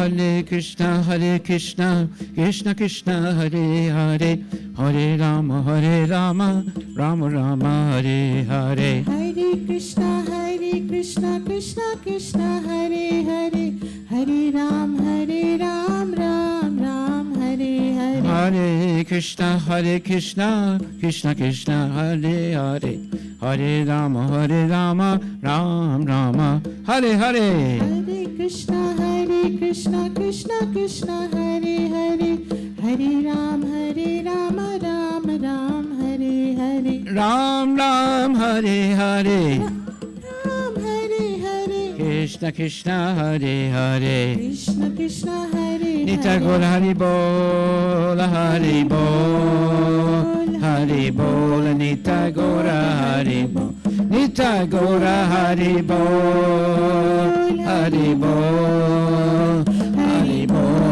Hare Krishna, Krishna Krishna, Hare Hare, Hare Rama, Rama Rama, Hare Hare. Hare Krishna, Krishna Krishna, Hare Hare, Hare Ram, Ram Ram, Hare Hare. Hare Krishna, Krishna Krishna, Hare Hare, Hare Rama, Ram Rama, Hare Hare. Hare Krishna, Krishna Krishna, Hare Hare, Hare Ram, Ram Ram, Hare Hare. Ram Ram, Hare Hare. Ram, Hare Hare. Krishna Krishna, Hare Hare. Krishna Krishna, Hare Nitya Gaura Hari Bol, Hari Bol, Hari Bol, Nitya Gaura Hari Bol, Nitya Gaura Hari Bol, Hari Bol, Hari Bol,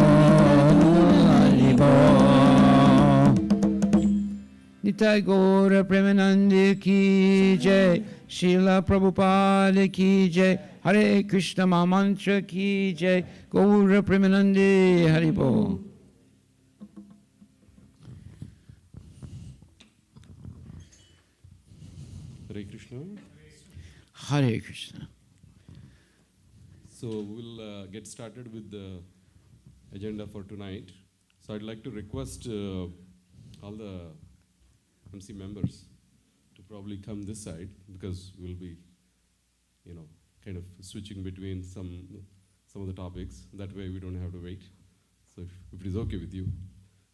Hari Bol. Nitya Gaura Premanandi Ki Jai, Srila Prabhupada Ki Jai, Hare Krishna Mahamantra Ki Jai, Gaura Premanandi Hari Bol. Hare Krishna. Hare Krishna. So we'll get started with the agenda for tonight. So I'd like to request all the MC members to probably come this side because we'll be, kind of switching between some of the topics. That way we don't have to wait. So if it is okay with you,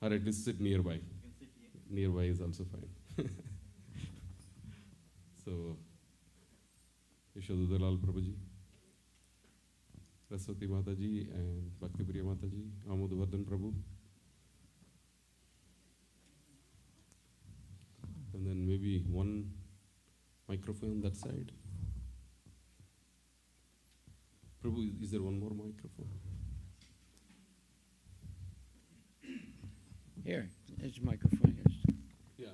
or at least sit nearby. You can sit here. Nearby is also fine. So, Ishta Goshti Prabhuji, Raswati Mataji, and Bhakti Priya Mataji, Amodvardhan Prabhu. And then maybe one microphone on that side. Prabhu, is there one more microphone? Here, there's a microphone here. Yeah,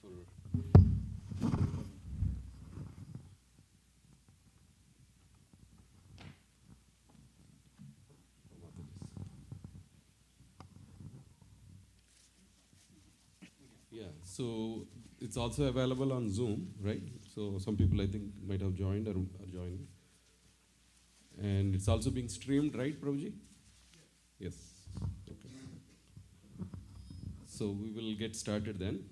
for... Yeah, so it's also available on Zoom, right? So some people I think might have joined or are joining. And it's also being streamed, right, Prabhuji? Yes. Okay. So we will get started then.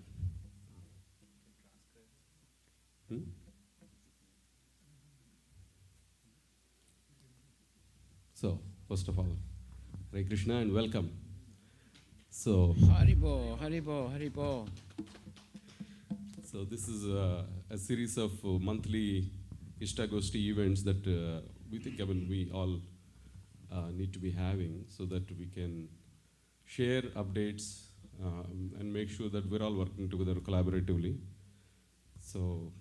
So, first of all, Hare Krishna and welcome. So, Haribo, Haribo, Haribo. So this is a series of monthly Ishta Goshti events that we think, we all need to be having so that we can share updates and make sure that we're all working together collaboratively. So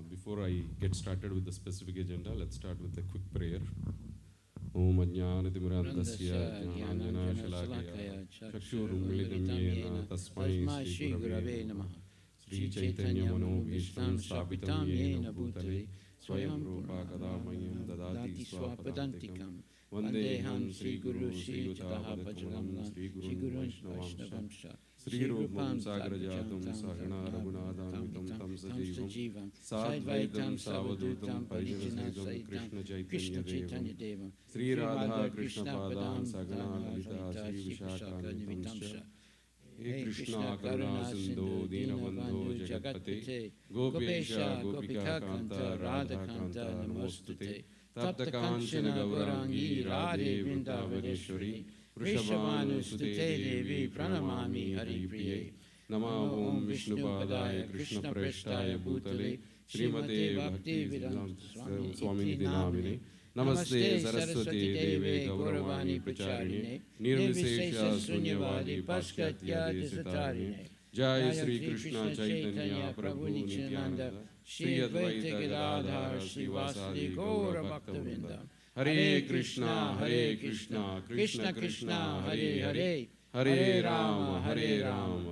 before I get started with the specific agenda, let's start with a quick prayer. Om Ajnanatimirandasya Jnananjana Shalakaya Chakshurum Milidam Yena Tasmai Shri Gurave Namaha Sri Chaitanya Mano Bhishtam Sthapitam Yena Bhutale Swayam Rupa Kadamayam Dadati Swapadantikam Vandeham Sri Guru Sri Yutaha Bhajanam Sri Guru Vaishnavamsha Sri Rupam Sagrajatum Sahana Raghunathanvitam Tam Sajivam Sadvaitam Savadutam Parijanasahitam Krishna Chaitanya Devam Sri Radha Krishna Padam Sagana Lalita Sri Vishakanivitamsha He Krishna Karuna Sindhu Dinabandhu Jagatpate Gopesha Gopika Kanta Radha Kanta Namostute Tapta Kanchana Gaurangi Radhe Vrindavaneshwari Vrishabhanusute Devi Pranamami Hari Priye Nama Om Vishnupadaya Krishna Preshtaya Bhutale Srimate Bhakti Vedanta Swamini Namine Namaste Saraswati Deve Gauravani Pracharine Nirvisesha Sunyavadi Paskatya Desatarine Jai Sri Krishna Chaitanya Prabhu Nityananda Shri Advaita Gadadhar Shri Vasadi Gaura Bhaktavinda Hare Krishna, Krishna Krishna, Hare Hare, Hare Rama,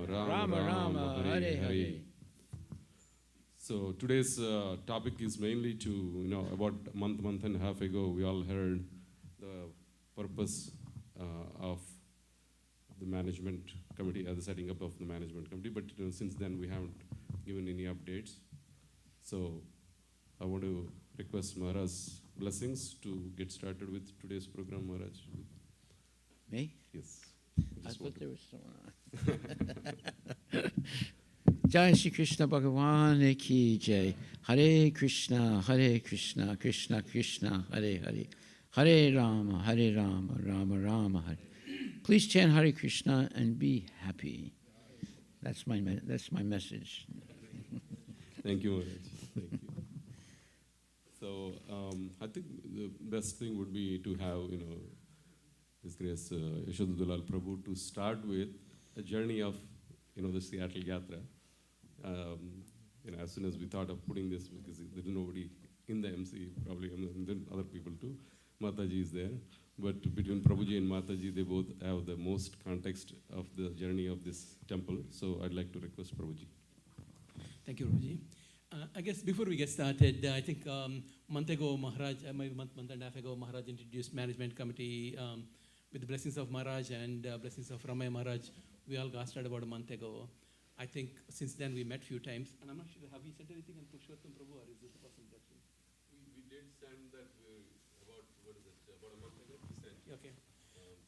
Rama Rama, Hare Hare. So today's topic is mainly to, about a month and a half ago, we all heard the purpose of the management committee, the setting up of the management committee. But since then, we haven't given any updates. So I want to request Maharaj's blessings to get started with today's program, Maharaj. Me? Yes. I Just thought want to- there was someone. Jai Shri Krishna Bhagavan ki jai. Hare Krishna, Krishna Krishna, Hare Hare. Hare Rama, Rama Rama, Hare. Please chant Hare Krishna and be happy. That's my message. Thank you, Maharaj. Thank you. So I think the best thing would be to have, His Grace Ishta Goshti Prabhu to start with a journey of, the Seattle Yatra. As soon as we thought of putting this, because there's nobody in the MC, probably, and then other people too. Mataji is there. But between Prabhuji and Mataji, they both have the most context of the journey of this temple. So I'd like to request Prabhuji. Thank you, Prabhuji. I guess before we get started, I think month ago, Maharaj, maybe month and a half ago, Maharaj introduced management committee with the blessings of Maharaj and blessings of Ramaya Maharaj. We all got started about a month ago. I think since then we met a few times, and I'm not sure, have we sent anything on Purushottam Prabhu, or is this a personal introduction? We did send that about a month ago. We sent. Okay.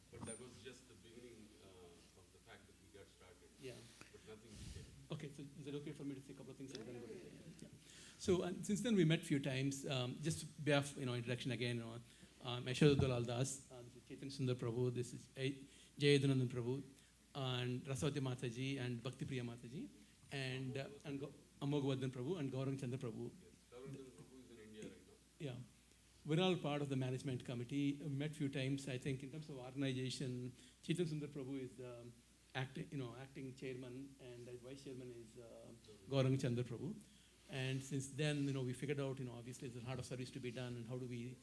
But that was just the beginning of the fact that we got started. Yeah. But nothing detailed. Okay, so is it okay for me to say a couple of things? Yeah. So since then we met a few times. Just behalf, introduction again. Ishta Goshti Das, this is Chaitanya Sundar Prabhu. This is Jayadanandan Prabhu, and Raswati Mataji, and Bhakti Priya Mataji, and Amoghavardhan Prabhu, and Gaurang Chandra Prabhu. Yes, Gaurang Prabhu is in India right now. Yeah, we're all part of the management committee. We met a few times. I think in terms of organization, Chaitanya Sundar Prabhu is the acting chairman, and the vice chairman is Gaurang Chandra Prabhu. And since then, we figured out, obviously there's a lot of service to be done, and how do we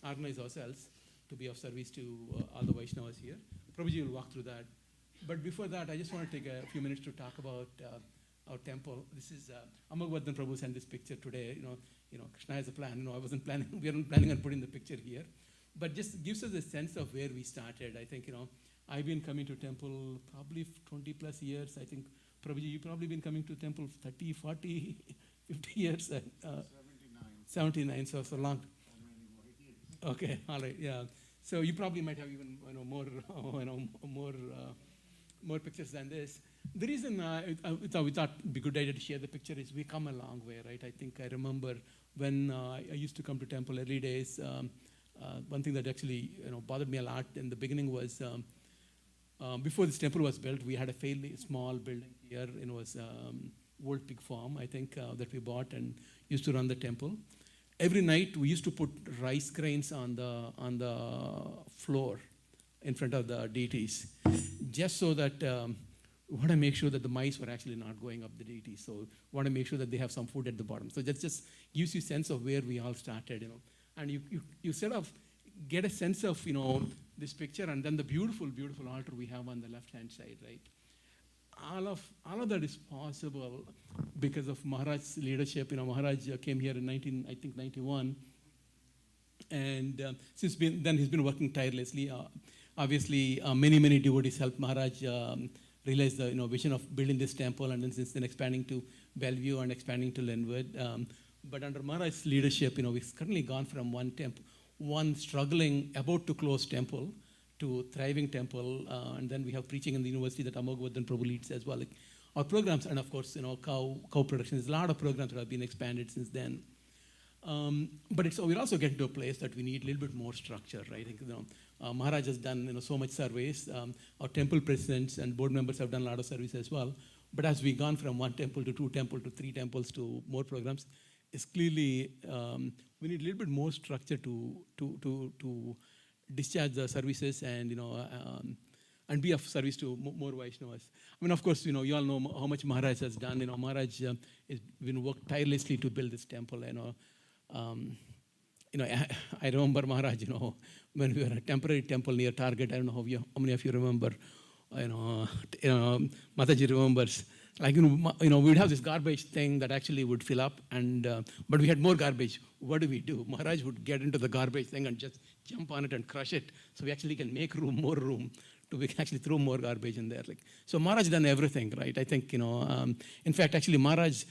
organize ourselves to be of service to all the Vaishnavas here. Prabhuji will walk through that. But before that, I just want to take a few minutes to talk about our temple. This is Amoghavardhan Prabhu sent this picture today. Krishna has a plan. We weren't planning on putting the picture here, but just gives us a sense of where we started. I think I've been coming to temple probably 20 plus years. I think Prabhuji, you've probably been coming to temple 30, 40, 50 years. 79, so long. Okay, all right, yeah. So you probably might have even more pictures than this. The reason we thought it'd be a good idea to share the picture is we come a long way, right? I think I remember when I used to come to temple early days. One thing that actually bothered me a lot in the beginning was before this temple was built, we had a fairly small building here. It was old pig farm, I think, that we bought and used to run the temple. Every night we used to put rice grains on the floor in front of the deities, just so that we want to make sure that the mice were actually not going up the deities. So we want to make sure that they have some food at the bottom. So that just gives you a sense of where we all started, And you sort of get a sense of this picture, and then the beautiful altar we have on the left-hand side, right? All of that is possible because of Maharaj's leadership. Maharaj came here in 1991, and since then he's been working tirelessly. Obviously, many devotees helped Maharaj realize the vision of building this temple, and then since then expanding to Bellevue and expanding to Linwood. But under Maharaj's leadership, we've currently gone from one struggling, about to close temple, to thriving temple, and then we have preaching in the university that Amoghavardhan Prabhu leads as well. Our programs, and of course, cow production. There's a lot of programs that have been expanded since then. But we're also getting to a place that we need a little bit more structure, right? I think Maharaj has done so much surveys. Our temple presidents and board members have done a lot of service as well. But as we've gone from one temple to two temples to three temples to more programs, it's clearly we need a little bit more structure to discharge the services and be of service to more Vaishnavas. I mean, of course, you all know how much Maharaj has done. Maharaj has been worked tirelessly to build this temple. I remember Maharaj, when we were at a temporary temple near Target. I don't know how many of you remember. Mataji remembers. Like, we'd have this garbage thing that actually would fill up, but we had more garbage. What do? Maharaj would get into the garbage thing and just jump on it and crush it, so we actually can make room, more room, to we can actually throw more garbage in there. Like, so Maharaj done everything, right? I think, in fact, actually Maharaj,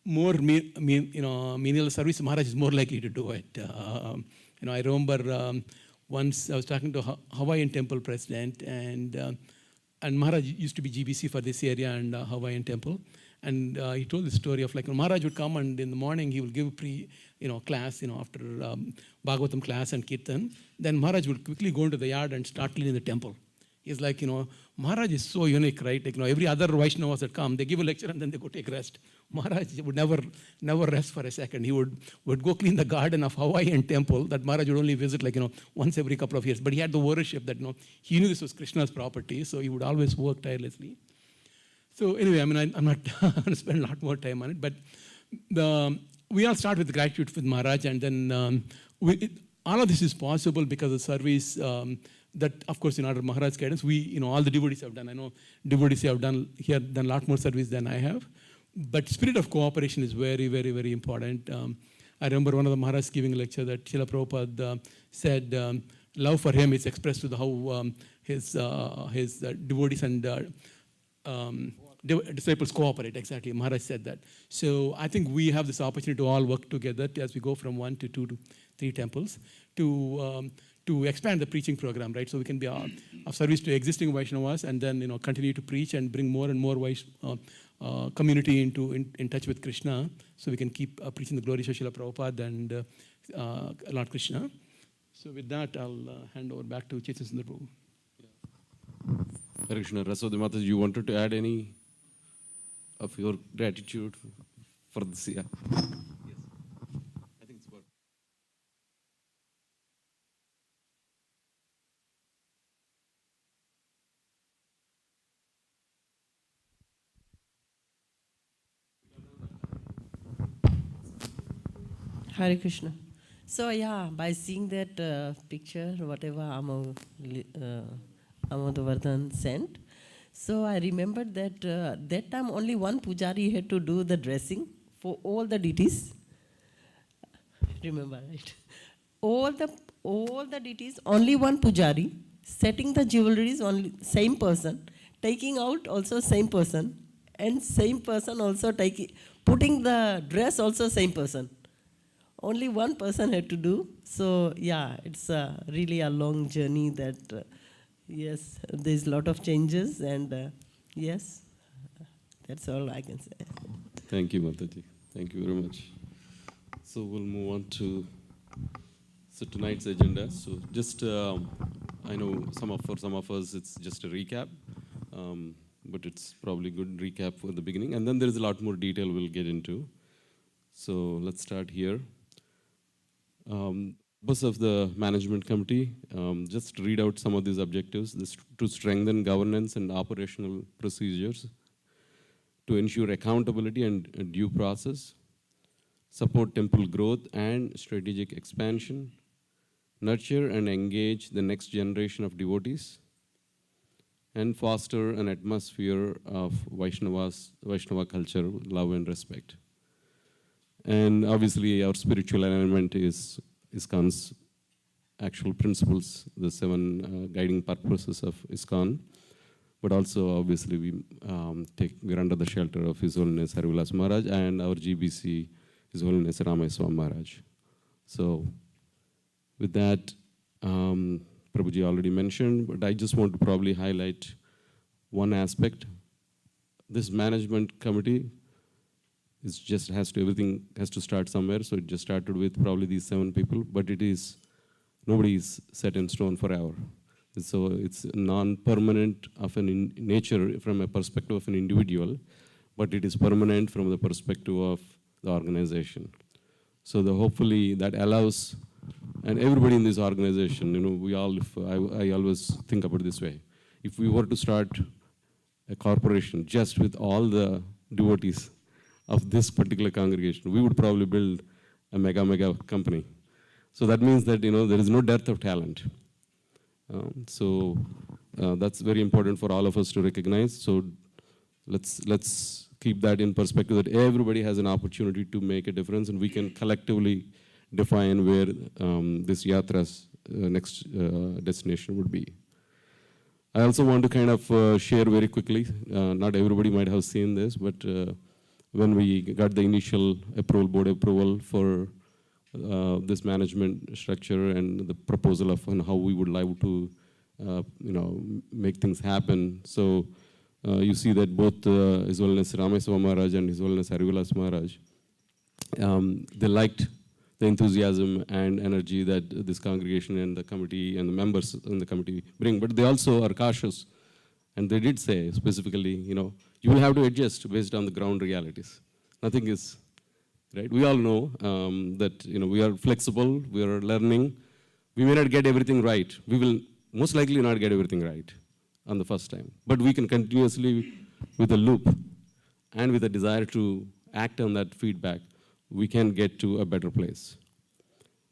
more menial service, Maharaj is more likely to do it. I remember once I was talking to Hawaiian temple president, and Maharaj used to be GBC for this area and Hawaiian temple. And he told the story of like Maharaj would come, and in the morning he will give class, after Bhagavatam class and Kirtan. Then Maharaj would quickly go into the yard and start cleaning the temple. He's like, Maharaj is so unique, right? Like, every other Vaishnavas that come, they give a lecture and then they go take rest. Maharaj would never rest for a second. He would go clean the garden of Hawaiian temple that Maharaj would only visit once every couple of years. But he had the worship that, he knew this was Krishna's property, so he would always work tirelessly. So anyway, I'm not going to spend a lot more time on it, but we all start with gratitude with Maharaj, and then all of this is possible because of service that, of course, under Maharaj's guidance, we, all the devotees have done. I know devotees have done a lot more service than I have, but spirit of cooperation is very, very, very important. I remember one of the Maharaj giving a lecture that Srila Prabhupada said, love for him is expressed with how his devotees and disciples cooperate. Exactly, Maharaj said that. So I think we have this opportunity to all work together as we go from 1 to 2 to 3 temples to expand the preaching program, right? So we can be of service to existing Vaishnavas, and then continue to preach and bring more and more community in touch with Krishna, so we can keep preaching the glories of Srila Prabhupada and Lord Krishna. So with that, I'll hand over back to Chaitanya Sundar Prabhu. Hare Krishna. Rasodhi Mataji, you wanted to add any of your gratitude for this year? Yes. I think it's good. Hare Krishna. So yeah, by seeing that picture, whatever Amadavardhan sent, so I remembered that that time only one pujari had to do the dressing for all the deities. Remember, right? All the deities, only one pujari, setting the jewelries, only same person, taking out also same person, and same person also putting the dress also same person. Only one person had to do. So yeah, it's really a long journey that, yes, there's a lot of changes, and yes, that's all I can say. Thank you, Mataji. Thank you very much. So we'll move on to tonight's agenda. So just, I know for some of us it's just a recap, but it's probably good recap for the beginning. And then there's a lot more detail we'll get into. So let's start here. Purpose of the management committee, just read out some of these objectives. This to strengthen governance and operational procedures, to ensure accountability and due process, support temple growth and strategic expansion, nurture and engage the next generation of devotees, and foster an atmosphere of Vaishnava culture, love and respect. And obviously our spiritual alignment is ISKCON's actual principles, the 7 guiding purposes of ISKCON. But also obviously we're under the shelter of His Holiness Harivilas Maharaj and our GBC, His Holiness Ramayaswamy Maharaj. So with that, Prabhuji already mentioned, but I just want to probably highlight one aspect. This management committee everything has to start somewhere. So it just started with probably these 7 people, but nobody is set in stone forever. So it's non-permanent of in nature from a perspective of an individual, but it is permanent from the perspective of the organization. So hopefully that allows, and everybody in this organization, I always think about it this way. If we were to start a corporation just with all the devotees of this particular congregation, we would probably build a mega company. So that means that there is no dearth of talent. So that's very important for all of us to recognize. So let's keep that in perspective, that everybody has an opportunity to make a difference, and we can collectively define where this yatras next destination would be. I also want to kind of share very quickly, not everybody might have seen this, but when we got the initial approval, board approval for this management structure and the proposal of how we would like to make things happen. So you see that both His Holiness Rameswara Maharaj and His Holiness Harivilas Maharaj, they liked the enthusiasm and energy that this congregation and the committee and the members in the committee bring, but they also are cautious. And they did say specifically, you will have to adjust based on the ground realities. Nothing is, right? We all know that, we are flexible, we are learning. We may not get everything right. We will most likely not get everything right on the first time. But we can continuously, with a loop and with a desire to act on that feedback, we can get to a better place.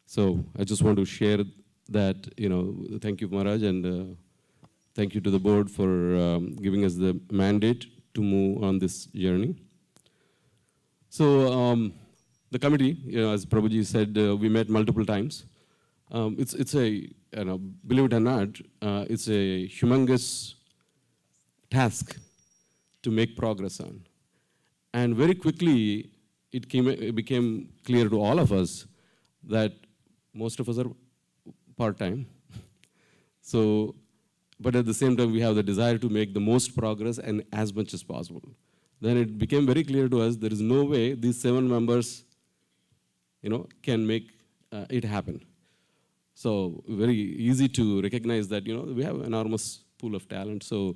So I just want to share that, thank you, Maharaj, and thank you to the board for giving us the mandate to move on this journey. So the committee, as Prabhuji said, we met multiple times. It's a, believe it or not, it's a humongous task to make progress on. And very quickly, it became clear to all of us that most of us are part-time. So, but at the same time, we have the desire to make the most progress and as much as possible. Then it became very clear to us there is no way these 7 members, can make it happen. So very easy to recognize that, we have an enormous pool of talent. So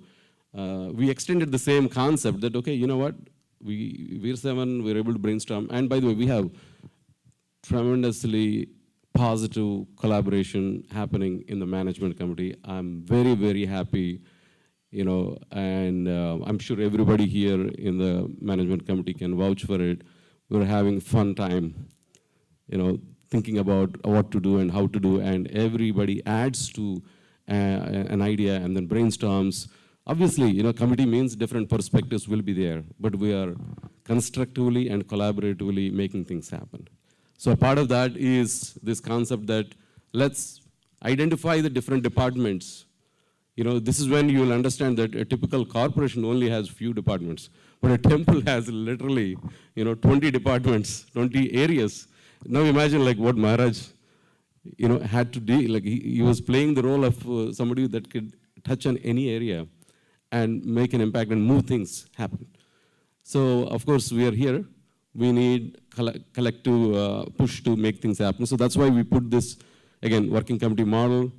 we extended the same concept that, okay, you know what? We're 7, we're able to brainstorm. And by the way, we have tremendously positive collaboration happening in the management committee. I'm very, very happy, and I'm sure everybody here in the management committee can vouch for it. We're having fun time, thinking about what to do and how to do, and everybody adds to an idea and then brainstorms. Obviously, committee means different perspectives will be there, but we are constructively and collaboratively making things happen. So part of that is this concept that let's identify the different departments. This is when you will understand that a typical corporation only has few departments, but a temple has literally, 20 departments, 20 areas. Now imagine like what Maharaj, had to do. Like he was playing the role of somebody that could touch on any area and make an impact and move things happen. So of course we are here. We need collective push to make things happen. So that's why we put this, again, working committee model.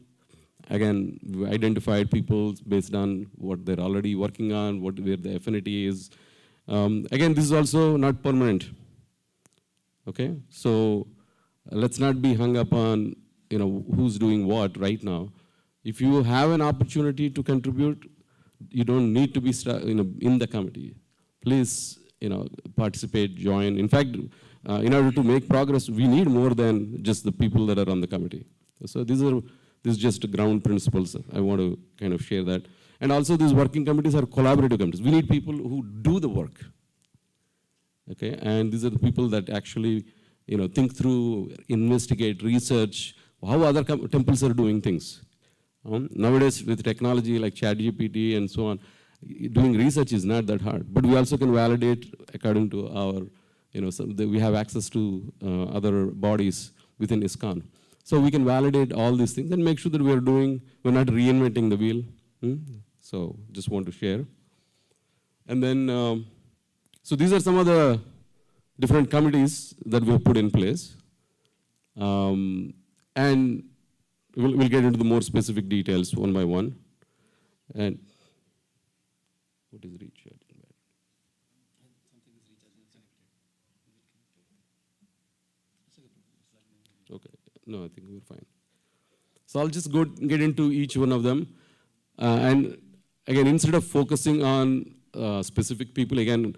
Again, we identified people based on what they're already working on, where the affinity is. Again, this is also not permanent. Okay, so let's not be hung up on who's doing what right now. If you have an opportunity to contribute, you don't need to be in the committee. Please participate, join. In fact, in order to make progress, we need more than just the people that are on the committee. So this is just ground principles. I want to kind of share that. And also these working committees are collaborative committees. We need people who do the work. Okay, and these are the people that actually think through, investigate, research, how other temples are doing things. Nowadays with technology like ChatGPT and so on, doing research is not that hard. But we also can validate according to our, we have access to other bodies within ISKCON. So we can validate all these things and make sure that we're not reinventing the wheel. So just want to share. And then, so these are some of the different committees that we have put in place. And we'll get into the more specific details one by one. And what is reach? Okay, no, I think we're fine. So I'll just get into each one of them. And again, instead of focusing on specific people, again,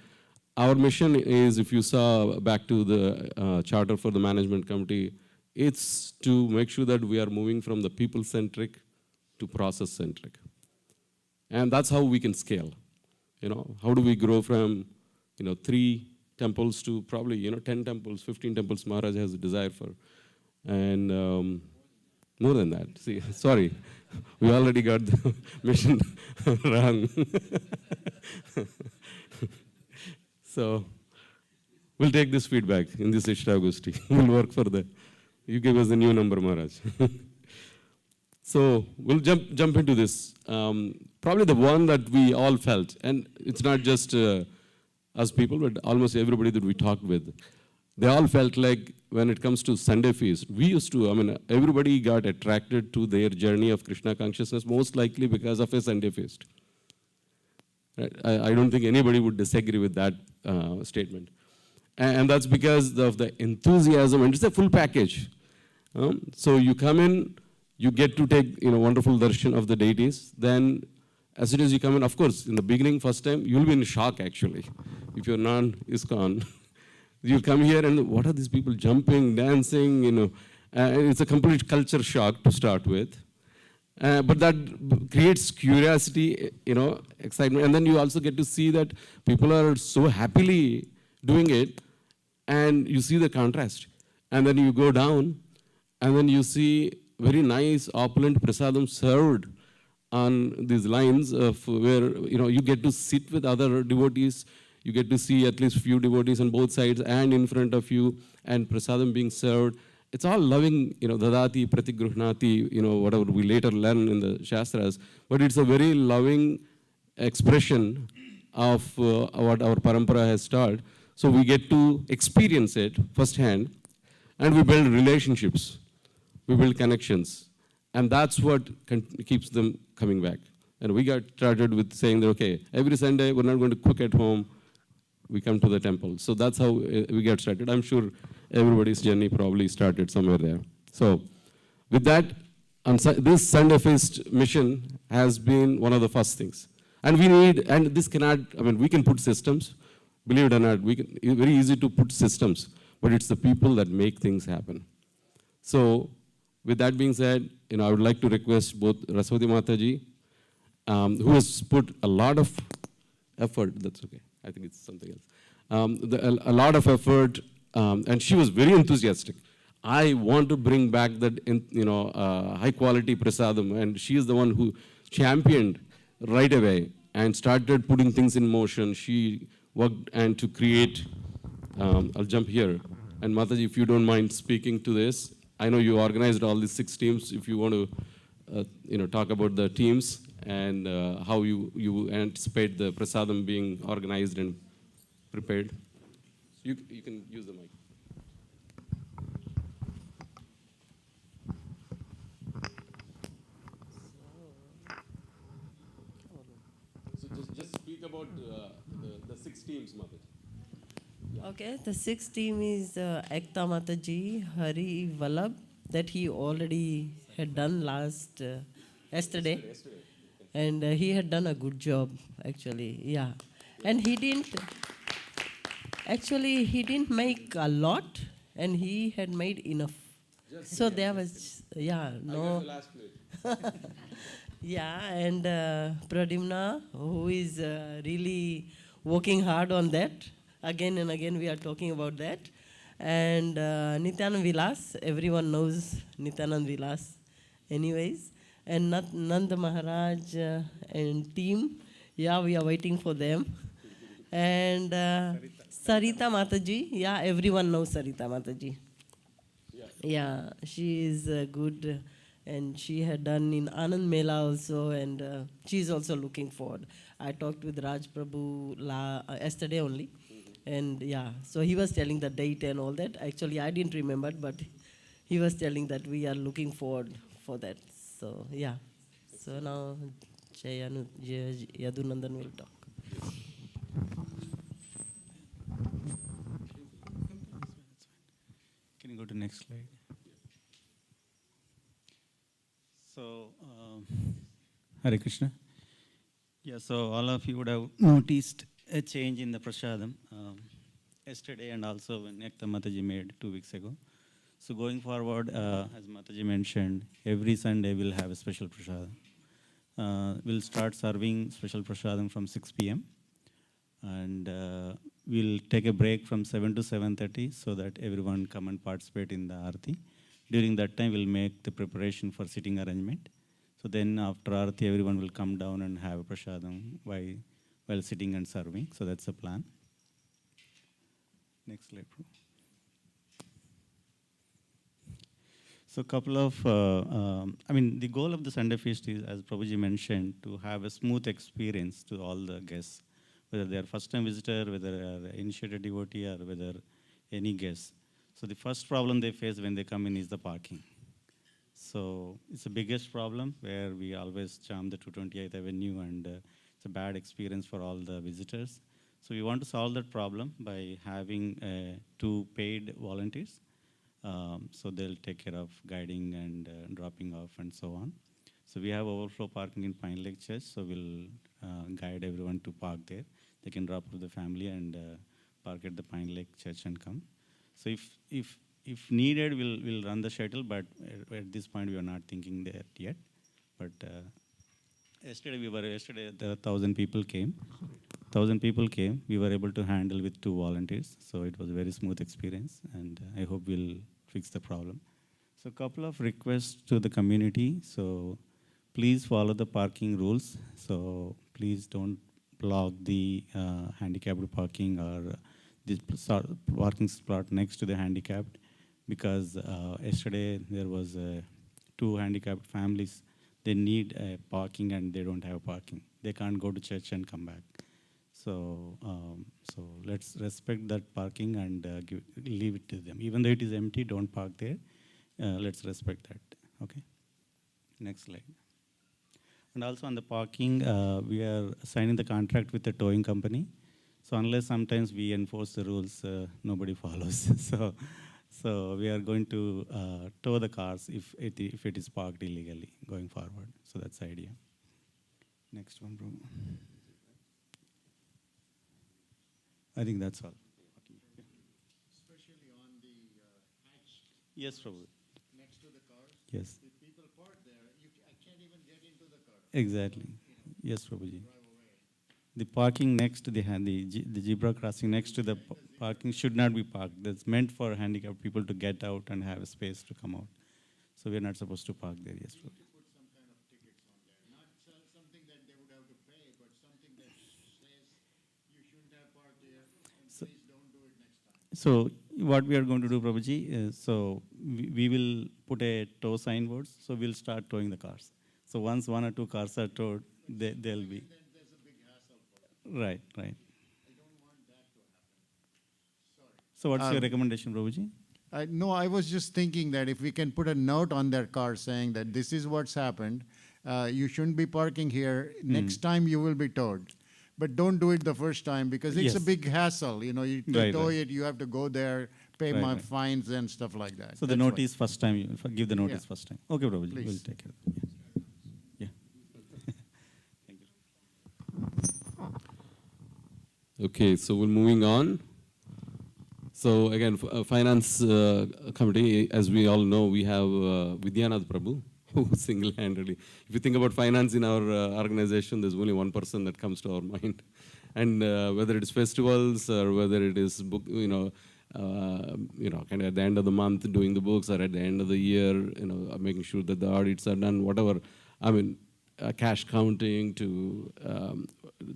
our mission is, if you saw back to the charter for the management committee, it's to make sure that we are moving from the people-centric to process-centric. And that's how we can scale. How do we grow from 3 temples to probably 10 temples, 15 temples Maharaj has a desire for. And More than that. See, sorry, we already got the mission wrong. So we'll take this feedback in this Ishta Goshti. We'll work for the. You gave us the new number, Maharaj. So we'll jump into this. Probably the one that we all felt, and it's not just us people, but almost everybody that we talked with. They all felt like when it comes to Sunday feast, we used to, everybody got attracted to their journey of Krishna consciousness, most likely because of a Sunday feast. Right? I don't think anybody would disagree with that statement. And that's because of the enthusiasm, and it's a full package. So you come in, you get to take wonderful darshan of the deities. Then as soon as you come in, of course, in the beginning, first time, you'll be in shock actually. If you're non-ISKCON, you come here and what are these people jumping, dancing, it's a complete culture shock to start with. But that creates curiosity, excitement. And then you also get to see that people are so happily doing it, and you see the contrast. And then you go down, and then you see very nice, opulent prasadam served on these lines of where, you get to sit with other devotees. You get to see at least few devotees on both sides and in front of you, and prasadam being served. It's all loving, dadati, pratigruhnati, whatever we later learn in the Shastras. But it's a very loving expression of what our parampara has taught. So we get to experience it firsthand, and we build relationships. We build connections. And that's what keeps them coming back. And we got started with saying that, okay, every Sunday we're not going to cook at home. We come to the temple. So that's how we got started. I'm sure everybody's journey probably started somewhere there. So with that, this Sunday Feast mission has been one of the first things. And we need, and this cannot, we can put systems. Believe it or not, it's very easy to put systems, but it's the people that make things happen. So with that being said, I would like to request both Raswati Mataji, who has put a lot of effort, that's okay, I think it's something else, a lot of effort, and she was very enthusiastic. I want to bring back that, high quality prasadam, and she is the one who championed right away and started putting things in motion. She worked and to create, I'll jump here, and Mataji, if you don't mind speaking to this, I know you organized all these 6 teams. If you want to, talk about the teams and how you anticipate the prasadam being organized and prepared. You can use the mic. So just speak about the 6 teams, Mataji. Okay, the 6th team is Ekta Mataji, Hari Vallabh, that he already had done yesterday. And he had done a good job, actually, yeah. And he didn't make a lot, and he had enough enough. So there was, no. Yeah, and Pradimna, who is really working hard on that. Again and again we are talking about that. And Nityanand Vilas, everyone knows Nityanand Vilas anyways. And Nanda Maharaj and team, we are waiting for them. And Sarita Mataji, everyone knows Sarita Mataji. Yeah, she is good, and she had done in Anand Mela also, and she is also looking forward. I talked with Raj Prabhu yesterday only, and so he was telling the date and all that. Actually, I didn't remember, but he was telling that we are looking forward for that. So so now Yadunandan will talk. Can you go to next slide? So, Hare Krishna. Yeah, so all of you would have noticed a change in the prasadam yesterday and also when Ekta Mataji made 2 weeks ago. So going forward, as Mataji mentioned, every Sunday we'll have a special prasadam. We'll start serving special prasadam from 6 p.m. and we'll take a break from 7 to 7:30 so that everyone come and participate in the Aarti. During that time, we'll make the preparation for sitting arrangement. So then after Aarti, everyone will come down and have a prasadam while sitting and serving. So that's the plan. Next slide, bro. So couple of, the goal of the Sunday feast is, as Prabhuji mentioned, to have a smooth experience to all the guests, whether they are first-time visitor, whether they are initiated devotee, or whether any guest. So the first problem they face when they come in is the parking. So it's the biggest problem where we always jam the 228th Avenue, and it's a bad experience for all the visitors. So we want to solve that problem by having 2 paid volunteers. So they'll take care of guiding and dropping off and so on. So we have overflow parking in Pine Lake Church, so we'll guide everyone to park there. They can drop off the family and park at the Pine Lake Church and come. So if needed, we'll run the shuttle, but at this point we are not thinking that yet. But yesterday the 1,000 people came. 1,000 people came. We were able to handle with 2 volunteers. So it was a very smooth experience, and I hope we'll fix the problem. So a couple of requests to the community. So please follow the parking rules. So please don't block the handicapped parking or this parking spot next to the handicapped, because yesterday there was 2 handicapped families. They need parking and they don't have parking. They can't go to church and come back. So let's respect that parking and leave it to them. Even though it is empty, don't park there. Let's respect that. Okay. Next slide. And also on the parking, we are signing the contract with the towing company. So unless sometimes we enforce the rules, nobody follows. So we are going to tow the cars if it is parked illegally going forward. So that's the idea. Next one, bro. I think that's all. Especially on the hatch Yes, Prabhu. next to the cars. Yes. If people park there, I can't even get into the car. Exactly. Yes, Prabhuji. Drive away. The parking next to the zebra crossing next to the parking should not be parked. That's meant for handicapped people to get out and have a space to come out. So we're not supposed to park there. Yes, Prabhuji. Put some kind of tickets on there. Not something that they would have to pay, but something that says you shouldn't have parked here, and please don't do it next time. So what we are going to do, Prabhuji, is so we will put a tow signboards. So we'll start towing the cars. So once 1 or 2 cars are towed, they'll be. Then there's a big hassle for them. Right. I don't want that to happen. Sorry. So what's your recommendation, Prabhuji? No, I was just thinking that if we can put a note on their car saying that this is what's happened, you shouldn't be parking here. Next time you will be towed. But don't do it the first time because it's a Yes. big hassle. You know, you Right, tow right. it, you have to go there, pay Right, my right. fines and stuff like that. So the That's why. notice first time, give the notice Yeah. first time. Okay, Prabhuji, we'll Please. take care of it. Yeah. Thank you. Okay, so we're moving on. So again, finance committee, as we all know, we have Vidyanath Prabhu, who single-handedly, if you think about finance in our organization, there's only one person that comes to our mind. And whether it is festivals or whether it is book, kind of at the end of the month doing the books, or at the end of the year, making sure that the audits are done, whatever. I mean, cash counting to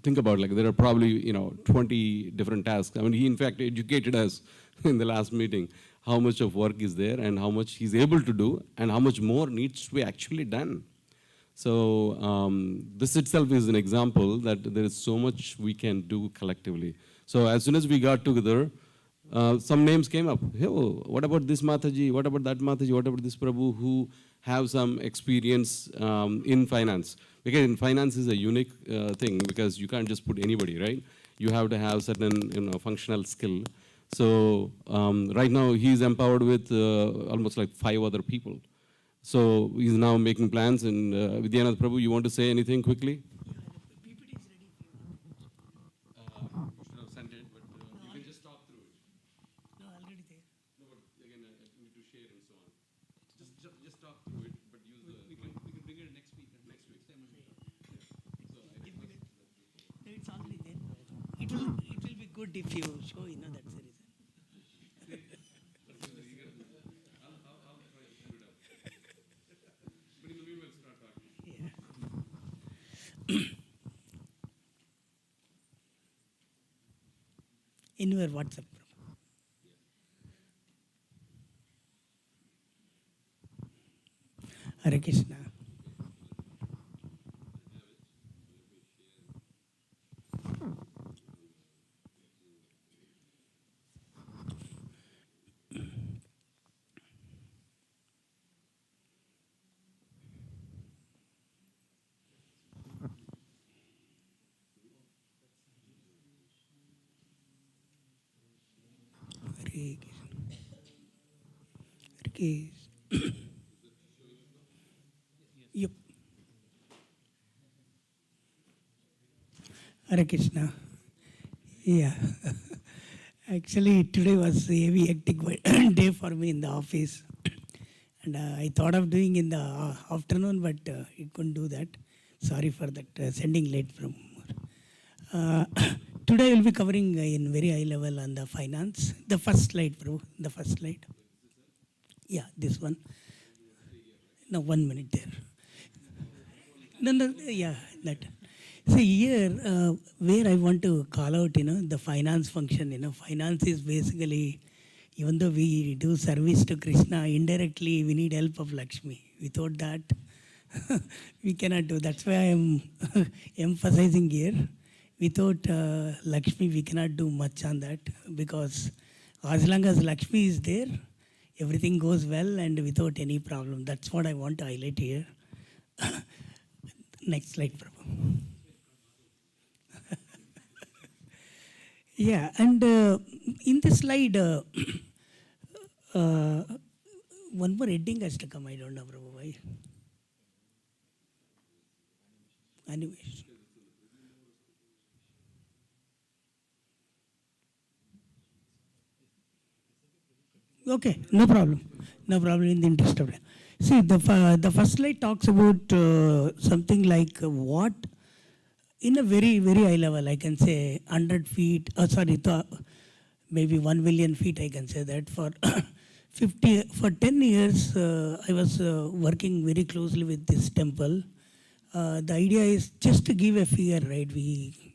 think about, like there are probably 20 different tasks. I mean, he in fact educated us in the last meeting how much of work is there and how much he's able to do and how much more needs to be actually done. So this itself is an example that there is so much we can do collectively. So as soon as we got together, some names came up. Hey, what about this Mataji? What about that Mataji? What about this Prabhu who have some experience in finance? Because in finance is a unique thing because you can't just put anybody, right? You have to have certain functional skill. So right now he's empowered with almost like 5 other people. So he's now making plans. And Vidyanath Prabhu, you want to say anything quickly? PPT is ready. You should have sent it, but you can just talk through it. No, already there. No, but again, I need to share and so on. Just talk through it, but use the. We can bring it next week. Next week. Same as So I think it's already there. It will be good if you show. That's the reason. In your WhatsApp. Hare Krishna. Hare Krishna. Hare Krishna. Yep. Hare Krishna. Yeah. Actually, today was a heavy hectic day for me in the office. And I thought of doing in the afternoon, but I couldn't do that. Sorry for that, sending late from. Uh, Today I will be covering in very high level on the finance. The first slide, bro. The first slide. Yeah, this one. No, 1 minute there. No, yeah, that. So here, where I want to call out, the finance function, finance is basically, even though we do service to Krishna, indirectly we need help of Lakshmi. Without that, we cannot do. That's why I am emphasizing here. Without Lakshmi, we cannot do much on that, because as long as Lakshmi is there, everything goes well and without any problem. That's what I want to highlight here. Next slide, Prabhu. Yeah, and in this slide, one more heading has to come. I don't know, Prabhu, why. Anyways. Okay, no problem. No problem in the interest of time. See, the first slide talks about something like what, in a very, very high level, I can say 100 feet, maybe 1 million feet, I can say that. For 10 years, I was working very closely with this temple. The idea is just to give a figure, right? We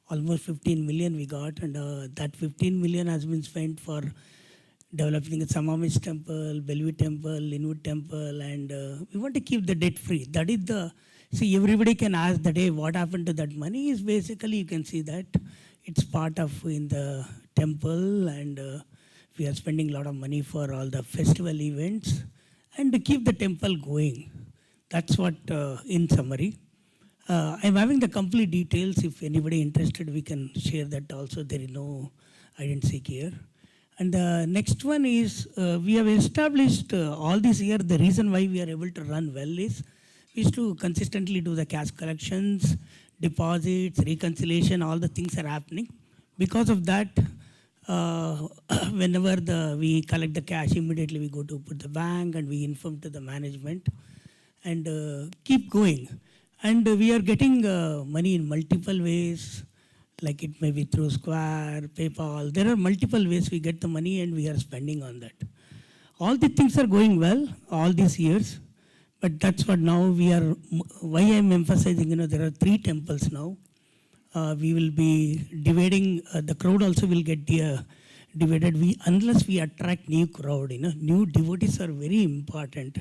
almost 15 million we got, and that 15 million has been spent for developing the Samamis temple, Bellevue temple, Linwood temple, and we want to keep the debt free. That is see, everybody can ask that, hey, what happened to that money? Is basically, you can see that it's part of in the temple, and we are spending a lot of money for all the festival events and to keep the temple going. That's what, in summary. I'm having the complete details. If anybody interested, we can share that also. There is no hide and seek here. And the next one is, we have established all this year, the reason why we are able to run well is to consistently do the cash collections, deposits, reconciliation, all the things are happening. Because of that, whenever we collect the cash, immediately we go to put the bank and we inform to the management and keep going. And we are getting money in multiple ways. Like it may be through Square, PayPal. There are multiple ways we get the money and we are spending on that. All the things are going well all these years, but that's what now we are, why I'm emphasizing, there are 3 temples now. We will be dividing, the crowd also will get divided. Unless we attract new crowd, new devotees are very important,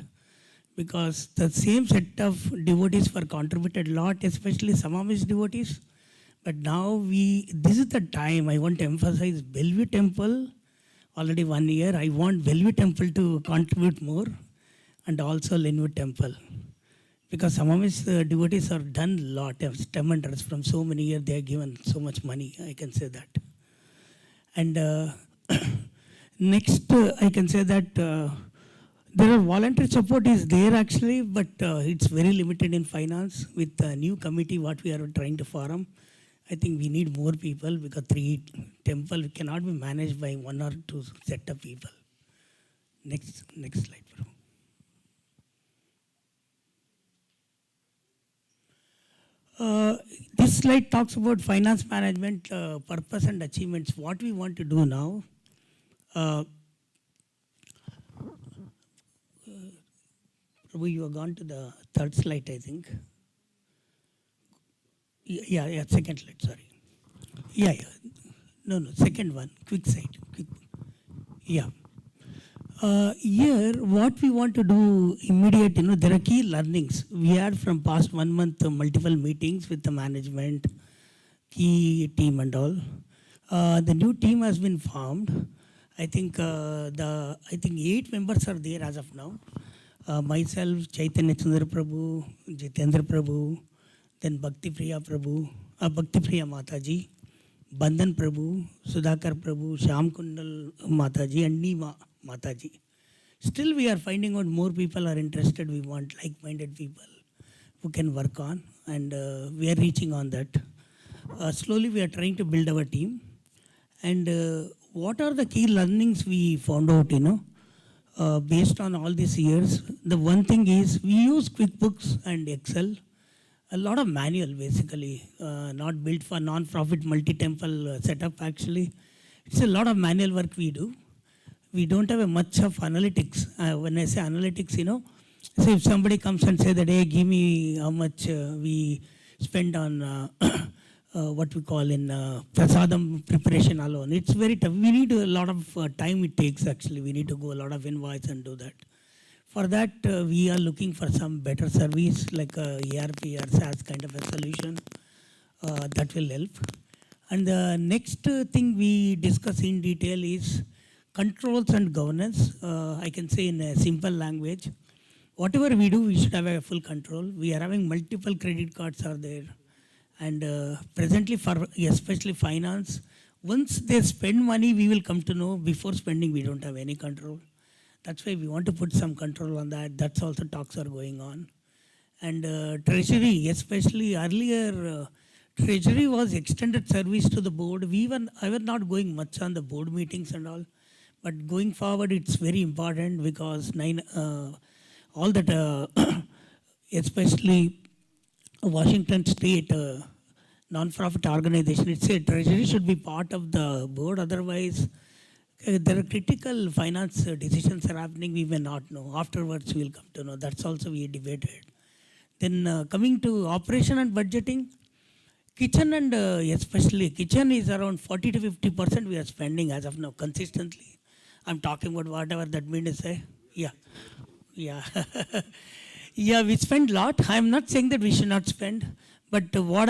because the same set of devotees were contributed a lot, especially Samamis devotees. But now this is the time I want to emphasize Bellevue temple, already 1 year. I want Bellevue temple to contribute more, and also Linwood temple. Because Samamis devotees have done a lot of tremendous from so many years. They have given so much money, I can say that. And next, I can say that there are volunteer support is there actually, but it's very limited in finance. With the new committee, what we are trying to form, I think we need more people, because 3 temple cannot be managed by 1 or 2 set of people. Next slide, bro. This slide talks about finance management, purpose and achievements. What we want to do now. Prabhu, you have gone to the 3rd slide, I think. Yeah, second slide, sorry. Yeah. No, second one, quick side. Yeah. Here, what we want to do immediate, there are key learnings. We had from past 1 month multiple meetings with the management, key team and all. The new team has been formed. I think 8 members are there as of now. Myself, Chaitanya Sundar Prabhu, Jitendra Prabhu, then Bhakti Priya Prabhu, Bhakti Priya Mataji, Bandhan Prabhu, Sudhakar Prabhu, Shyam Kundal Mataji, and Neema Mataji. Still, we are finding out more people are interested. We want like-minded people who can work on, and we are reaching on that. Slowly, we are trying to build our team. And what are the key learnings we found out, based on all these years? The one thing is we use QuickBooks and Excel. A lot of manual, basically, not built for non-profit multi-temple setup, actually. It's a lot of manual work we do. We don't have much of analytics. When I say analytics, so if somebody comes and say that, hey, give me how much we spend on what we call in prasadam preparation alone. It's very tough. We need a lot of time it takes, actually. We need to go a lot of invoice and do that. For that, we are looking for some better service like ERP or SaaS kind of a solution that will help. And the next thing we discuss in detail is controls and governance. I can say in a simple language, whatever we do, we should have a full control. We are having multiple credit cards are there. And presently, for especially finance, once they spend money, we will come to know. Before spending, we don't have any control. That's why we want to put some control on that. That's also talks are going on. And treasury, especially earlier, treasury was extended service to the board. I was not going much on the board meetings and all. But going forward, it's very important because all that, especially Washington State non-profit organization, it said treasury should be part of the board. Otherwise, there are critical finance decisions are happening, we may not know. Afterwards, we will come to know. That's also we debated. Then coming to operation and budgeting, kitchen and especially kitchen is around 40 to 50% we are spending as of now consistently. I'm talking about whatever that means to say. Yeah. Yeah, we spend a lot. I'm not saying that we should not spend, but what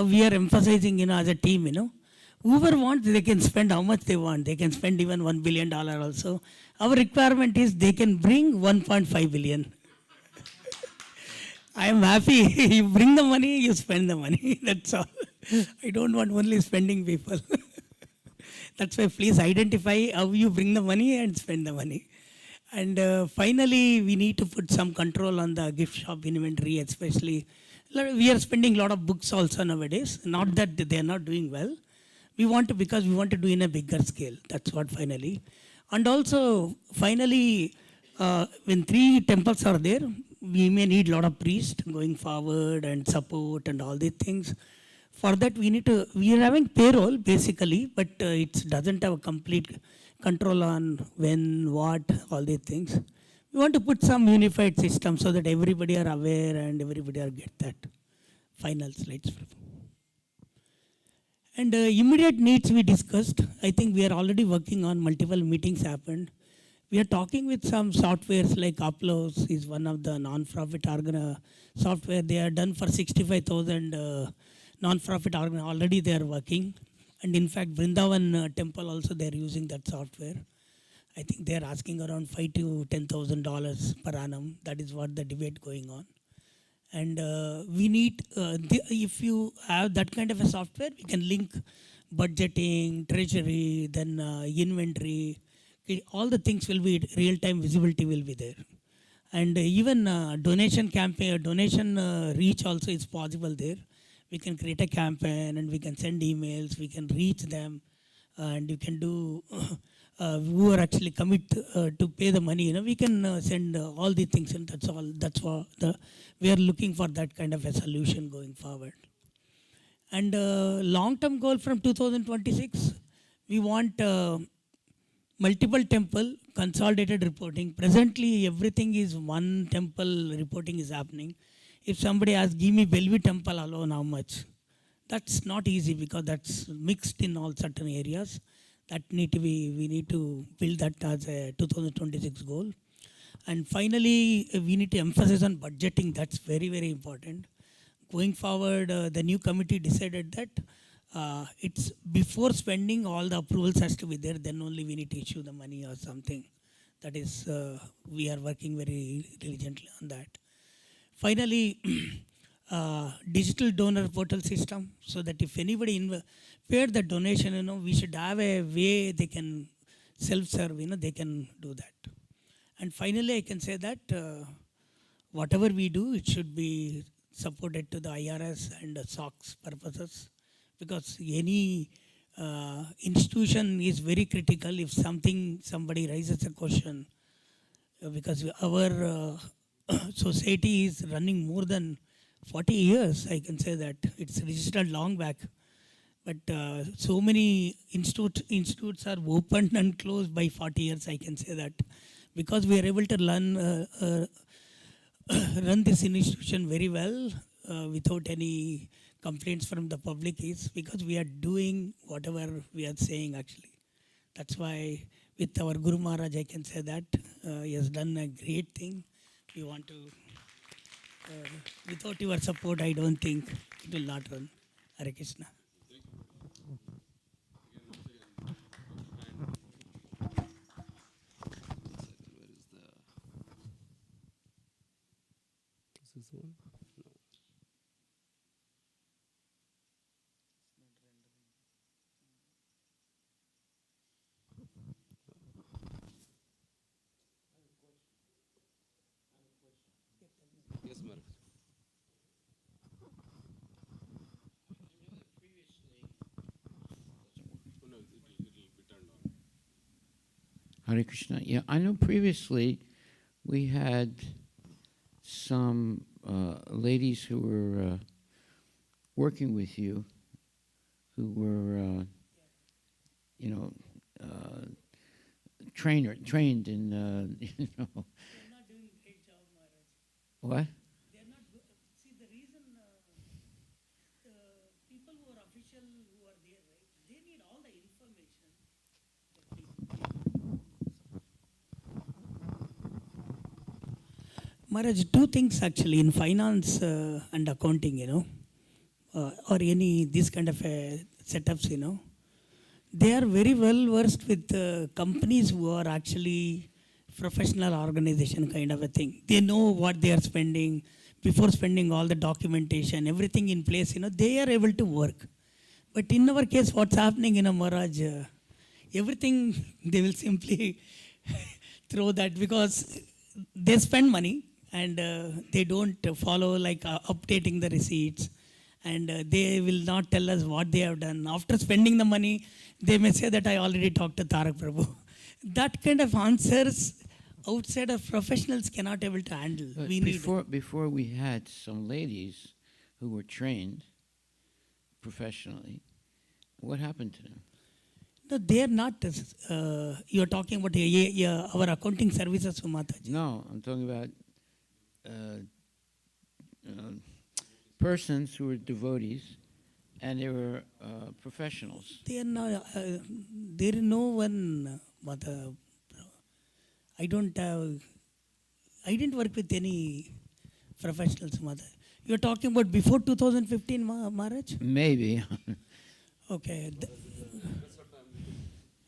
we are emphasizing, as a team, whoever wants, they can spend how much they want. They can spend even $1 billion also. Our requirement is they can bring 1.5 billion. I am happy. You bring the money, you spend the money. That's all. I don't want only spending people. That's why please identify how you bring the money and spend the money. And finally, we need to put some control on the gift shop inventory, especially. We are spending a lot of books also nowadays. Not that they are not doing well. Because we want to do in a bigger scale. That's what finally. And also, finally, when 3 temples are there, we may need a lot of priests going forward and support and all these things. For that, we are having payroll basically, but it doesn't have a complete control on when, what, all these things. We want to put some unified system so that everybody are aware and everybody are get that. Final slides. And immediate needs we discussed. I think we are already working on multiple meetings happened. We are talking with some softwares like Uploads is one of the non-profit software. They are done for 65,000 non-profit already they are working. And in fact, Vrindavan temple also they are using that software. I think they are asking around $5,000 to $10,000 per annum. That is what the debate going on. And we need, if you have that kind of a software, we can link budgeting, treasury, then inventory. All the things will be, real-time visibility will be there. And even donation campaign, donation reach also is possible there. We can create a campaign and we can send emails, we can reach them, and you can do, who are actually commit to pay the money, we can send all the things, and that's all. That's what we are looking for, that kind of a solution going forward. And long-term goal from 2026, we want multiple temple consolidated reporting. Presently, everything is one temple reporting is happening. If somebody asks, give me Bellevue temple alone, how much? that's not easy because that's mixed in all certain areas. That need to be, we need to build that as a 2026 goal. And finally, we need to emphasize on budgeting. That's very, very important. Going forward, the new committee decided that it's before spending, all the approvals has to be there. Then only we need to issue the money or something. That is, we are working very diligently on that. Finally, digital donor portal system, so that if anybody paid the donation, we should have a way they can self-serve, they can do that. And finally, I can say that whatever we do, it should be supported to the IRS and SOX purposes, because any institution is very critical if somebody raises a question, because our society is running more than 40 years, I can say that. It's registered long back. But so many institutes are opened and closed by 40 years, I can say that. Because we are able to run this institution very well without any complaints from the public, is because we are doing whatever we are saying actually. That's why with our Guru Maharaj, I can say that he has done a great thing. We want to, without your support, I don't think it will not run. Hare Krishna. Is this one? No. Yes, Mark. Oh, no, it will be turned on. Hare Krishna. Yeah, I know previously we had some ladies who were working with you, who were, trained in, They're not doing a great job, Maharaj. what? They're not good. See, the reason people who are official who are there, right, they need all the information. Maharaj, two things actually in finance and accounting, or any this kind of setups, they are very well versed with companies who are actually professional organization kind of a thing. They know what they are spending before spending all the documentation, everything in place, they are able to work. But in our case, what's happening, Maharaj, everything they will simply throw that, because they spend money and they don't follow like updating the receipts, and they will not tell us what they have done. After spending the money, they may say that I already talked to Tarak Prabhu. That kind of answers outside of professionals cannot able to handle. But We before we had some ladies who were trained professionally. What happened to them? No, they are not. You are talking about our accounting services, Mataji. No, I'm talking about persons who were devotees and they were professionals. They are not. There is no one, Mata. I didn't work with any professionals, Mata. You are talking about before 2015, Maharaj? Maybe. Okay.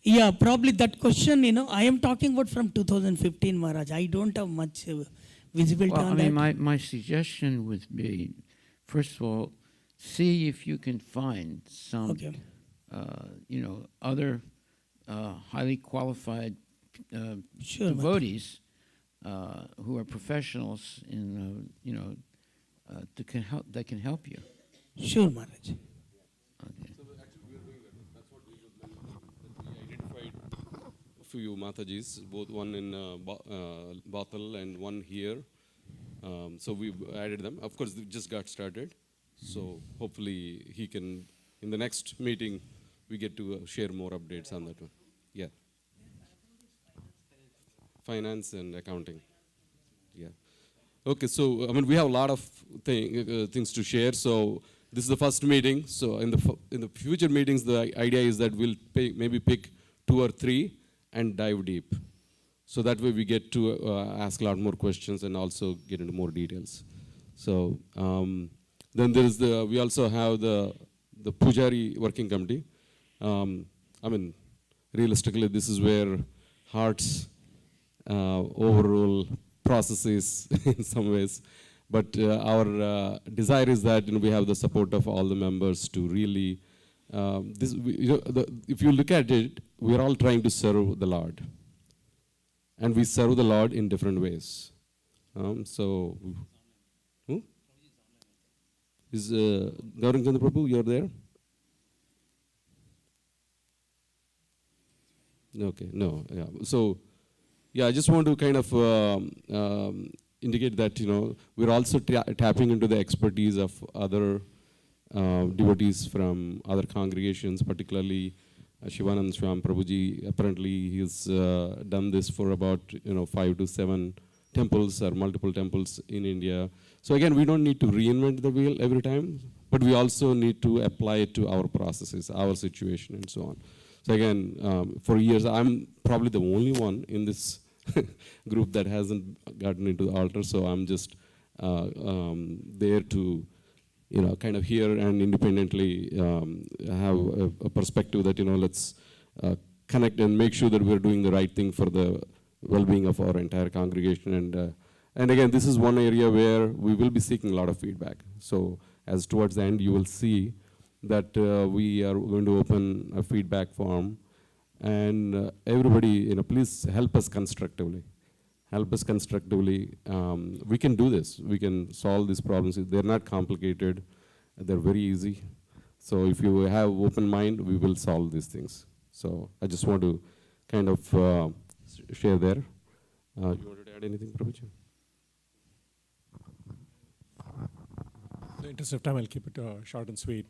Yeah, probably that question, I am talking about from 2015, Maharaj. I don't have much visibility Well, on I mean, that. my suggestion would be, first of all, see if you can find some, Okay. Other highly qualified Sure, Mata. devotees who are professionals in, that can help you. Sure, Maharaj. Okay. So actually we are doing that. That's what we should learn. That we identified a few Matajis, both one in Bothal and one here. So we added them. Of course, they just got started. So hopefully he can, in the next meeting, we get to share more updates on that one. Yeah. Finance and accounting. Yeah. Okay, so I mean we have a lot of things to share. So this is the first meeting. So in the future meetings, the idea is that we'll maybe pick 2 or 3 and dive deep. So that way we get to ask a lot more questions and also get into more details. So then there is we also have the Pujari working committee. I mean, realistically, this is where hearts overrule processes in some ways. But our desire is that we have the support of all the members to really, if you look at it, we are all trying to serve the Lord. And we serve the Lord in different ways. So, who? Is Gaurang Chandra Prabhu, you're there? Okay, no, yeah. So, yeah, I just want to kind of indicate that, we're also tapping into the expertise of other devotees from other congregations, particularly Shivanand Swam Prabhuji. Apparently, he's done this for about 5 to 7 temples or multiple temples in India. So again, we don't need to reinvent the wheel every time, but we also need to apply it to our processes, our situation, and so on. So again, for years, I'm probably the only one in this group that hasn't gotten into the altar. So I'm just there to kind of hear and independently have a perspective that, let's connect and make sure that we're doing the right thing for the well-being of our entire congregation. And again, this is one area where we will be seeking a lot of feedback. So as towards the end, you will see that we are going to open a feedback form. And everybody, please help us constructively. Help us constructively. We can do this. We can solve these problems. They're not complicated. They're very easy. So if you have open mind, we will solve these things. So I just want to kind of share there. You wanted to add anything, Prabhuji? In the interest of time, I'll keep it short and sweet.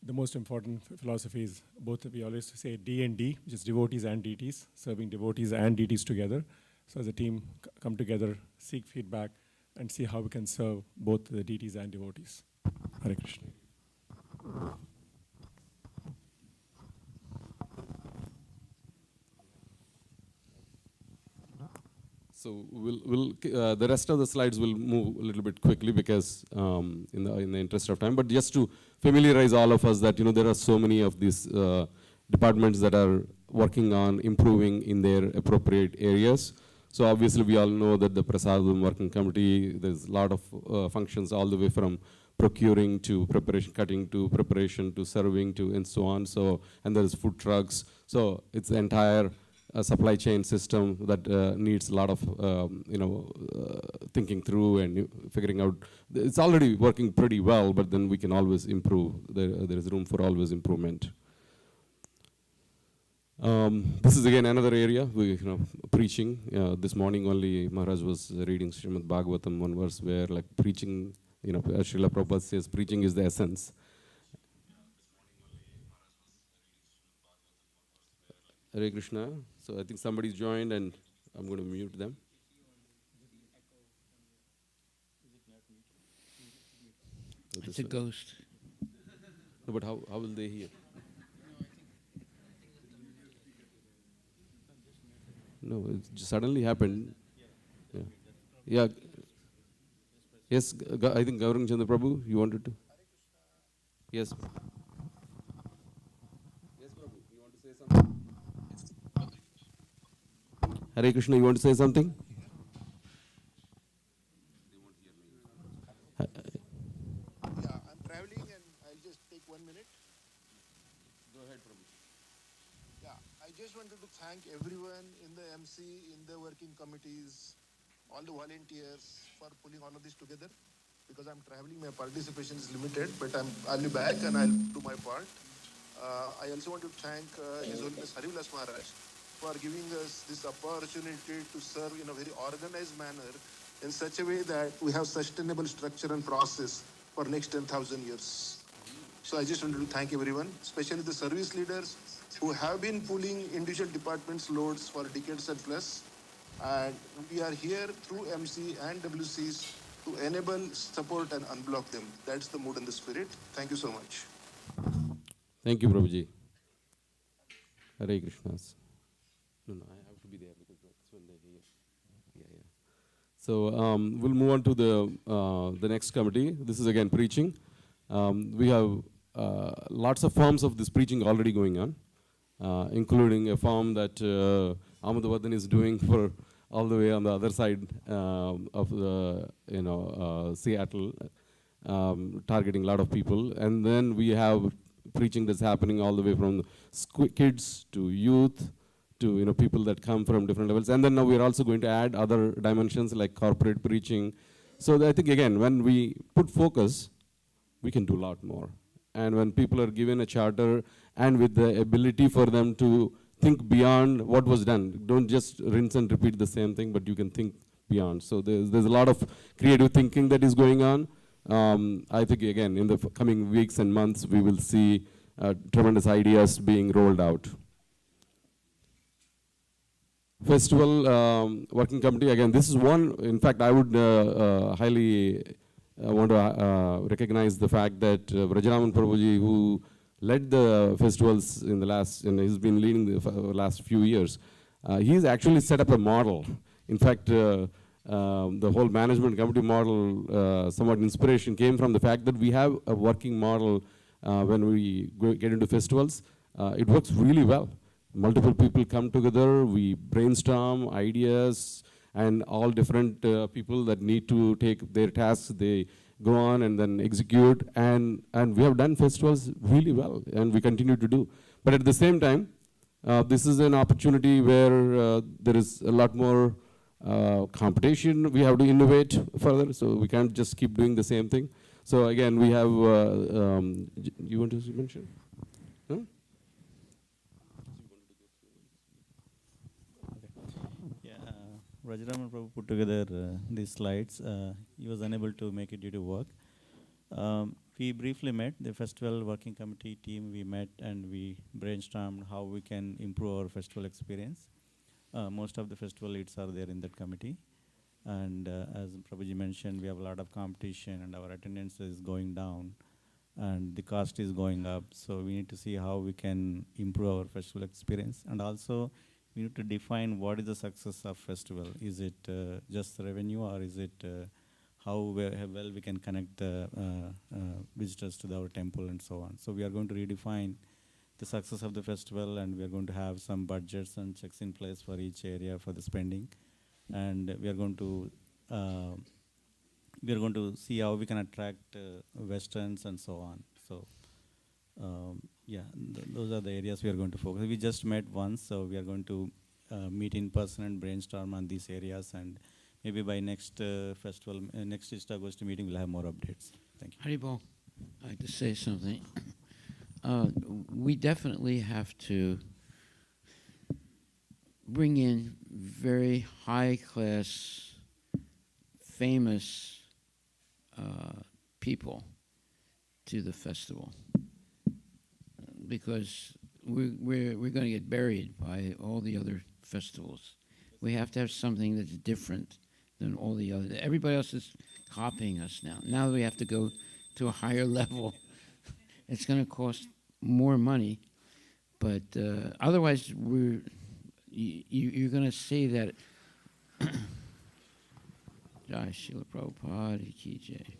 The most important philosophy is both, we always say D and D, which is devotees and deities, serving devotees and deities together. So as a team, come together, seek feedback, and see how we can serve both the deities and devotees. Hare Krishna. So the rest of the slides will move a little bit quickly because in the interest of time. But just to familiarize all of us that there are so many of these departments that are working on improving in their appropriate areas. So obviously we all know that the Prasadam Working Committee, there's a lot of functions all the way from procuring to preparation, cutting to preparation to serving to and so on. So, and there's food trucks. So it's the entire supply chain system that needs a lot of thinking through and figuring out. It's already working pretty well, but then we can always improve. There is room for always improvement. This is again another area, preaching. This morning only Maharaj was reading Srimad Bhagavatam, one verse where like preaching, Srila Prabhupada says preaching is the essence. Hare Krishna. So I think somebody's joined and I'm going to mute them. It's a ghost. No, but how will they hear? No, it just suddenly happened. Yeah. Yeah. Yes, I think Gaurang Chandra Prabhu, you wanted to? Yes. Yes, Prabhu, you want to say something? Hare Krishna, you want to say something? Yeah, I'm traveling and I'll just take 1 minute. Go ahead, Prabhu. Yeah, I just wanted to thank everyone in the MC, in the working committees, all the volunteers for pulling all of this together. Because I'm traveling, my participation is limited, but I'll be back and I'll do my part. I also want to thank His Holiness Harivilas Maharaj for giving us this opportunity to serve in a very organized manner in such a way that we have sustainable structure and process for next 10,000 years. So I just wanted to thank everyone, especially the service leaders who have been pulling individual departments' loads for decades and plus. And we are here through MC and WCs to enable, support, and unblock them. That's the mood and the spirit. Thank you so much. Thank you, Prabhuji. Hare Krishnas. No, I have to be there because that's when they hear. Yeah. So we'll move on to the next committee. This is again preaching. We have lots of forms of this preaching already going on, including a form that Ahmedabad is doing for all the way on the other side of the Seattle, targeting a lot of people. And then we have preaching that's happening all the way from kids to youth to people that come from different levels. And then now we're also going to add other dimensions like corporate preaching. So I think again, when we put focus, we can do a lot more. And when people are given a charter and with the ability for them to think beyond what was done, don't just rinse and repeat the same thing, but you can think beyond. So there's a lot of creative thinking that is going on. I think again, in the coming weeks and months, we will see tremendous ideas being rolled out. Festival Working Committee, again, this is one, in fact, I would highly want to recognize the fact that Vrajaraman Prabhuji, who led the festivals in the last, he's been leading the last few years, he's actually set up a model. In fact, the whole management committee model, somewhat inspiration came from the fact that we have a working model when we get into festivals. It works really well. Multiple people come together, we brainstorm ideas, and all different people that need to take their tasks, they go on and then execute. And we have done festivals really well, and we continue to do. But at the same time, this is an opportunity where there is a lot more competition. We have to innovate further, so we can't just keep doing the same thing. So again, we have, you want to mention? Huh? Rajaraman Prabhu put together these slides. He was unable to make it due to work. We briefly met, the festival working committee team, we met and we brainstormed how we can improve our festival experience. Most of the festival leads are there in that committee. And as Prabhuji mentioned, we have a lot of competition and our attendance is going down and the cost is going up. So we need to see how we can improve our festival experience. And also, we need to define what is the success of festival. Is it just revenue, or is it how well we can connect the visitors to our temple and so on. So we are going to redefine the success of the festival, and we are going to have some budgets and checks in place for each area for the spending. And we are going to see how we can attract Westerns and so on. So those are the areas we are going to focus. We just met once, so we are going to meet in person and brainstorm on these areas, and maybe by next festival, next Ishta Goshti meeting, we'll have more updates. Thank you. Haribol, I'd like to say something. We definitely have to bring in very high-class, famous people to the festival, because we're going to get buried by all the other festivals. We have to have something that's different than all the other. Everybody else is copying us now. Now we have to go to a higher level. It's going to cost more money, but otherwise you're going to say that. Jai Srila Prabhupada Ki Jai.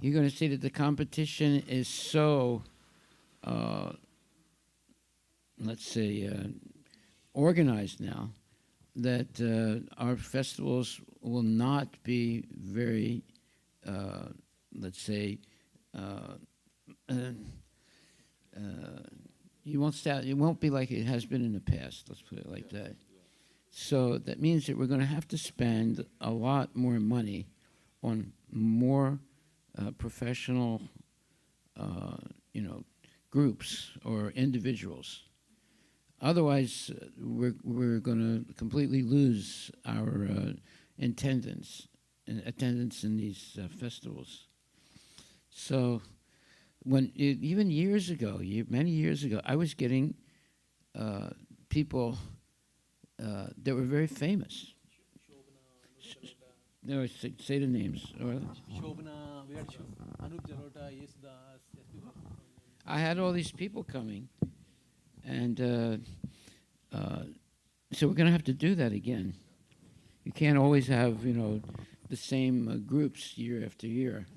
You're going to say that the competition is so, let's say, organized now that our festivals will not be very, let's say, it won't be like it has been in the past, let's put it like that. So that means that we're going to have to spend a lot more money on more professional, groups or individuals. Otherwise, we're going to completely lose our attendance in these festivals. So, even years ago, many years ago, I was getting people that were very famous. No, say the names. Shobana, we had Anup Jalota, Yes Das. I had all these people coming, and so we're going to have to do that again. You can't always have, the same groups year after year.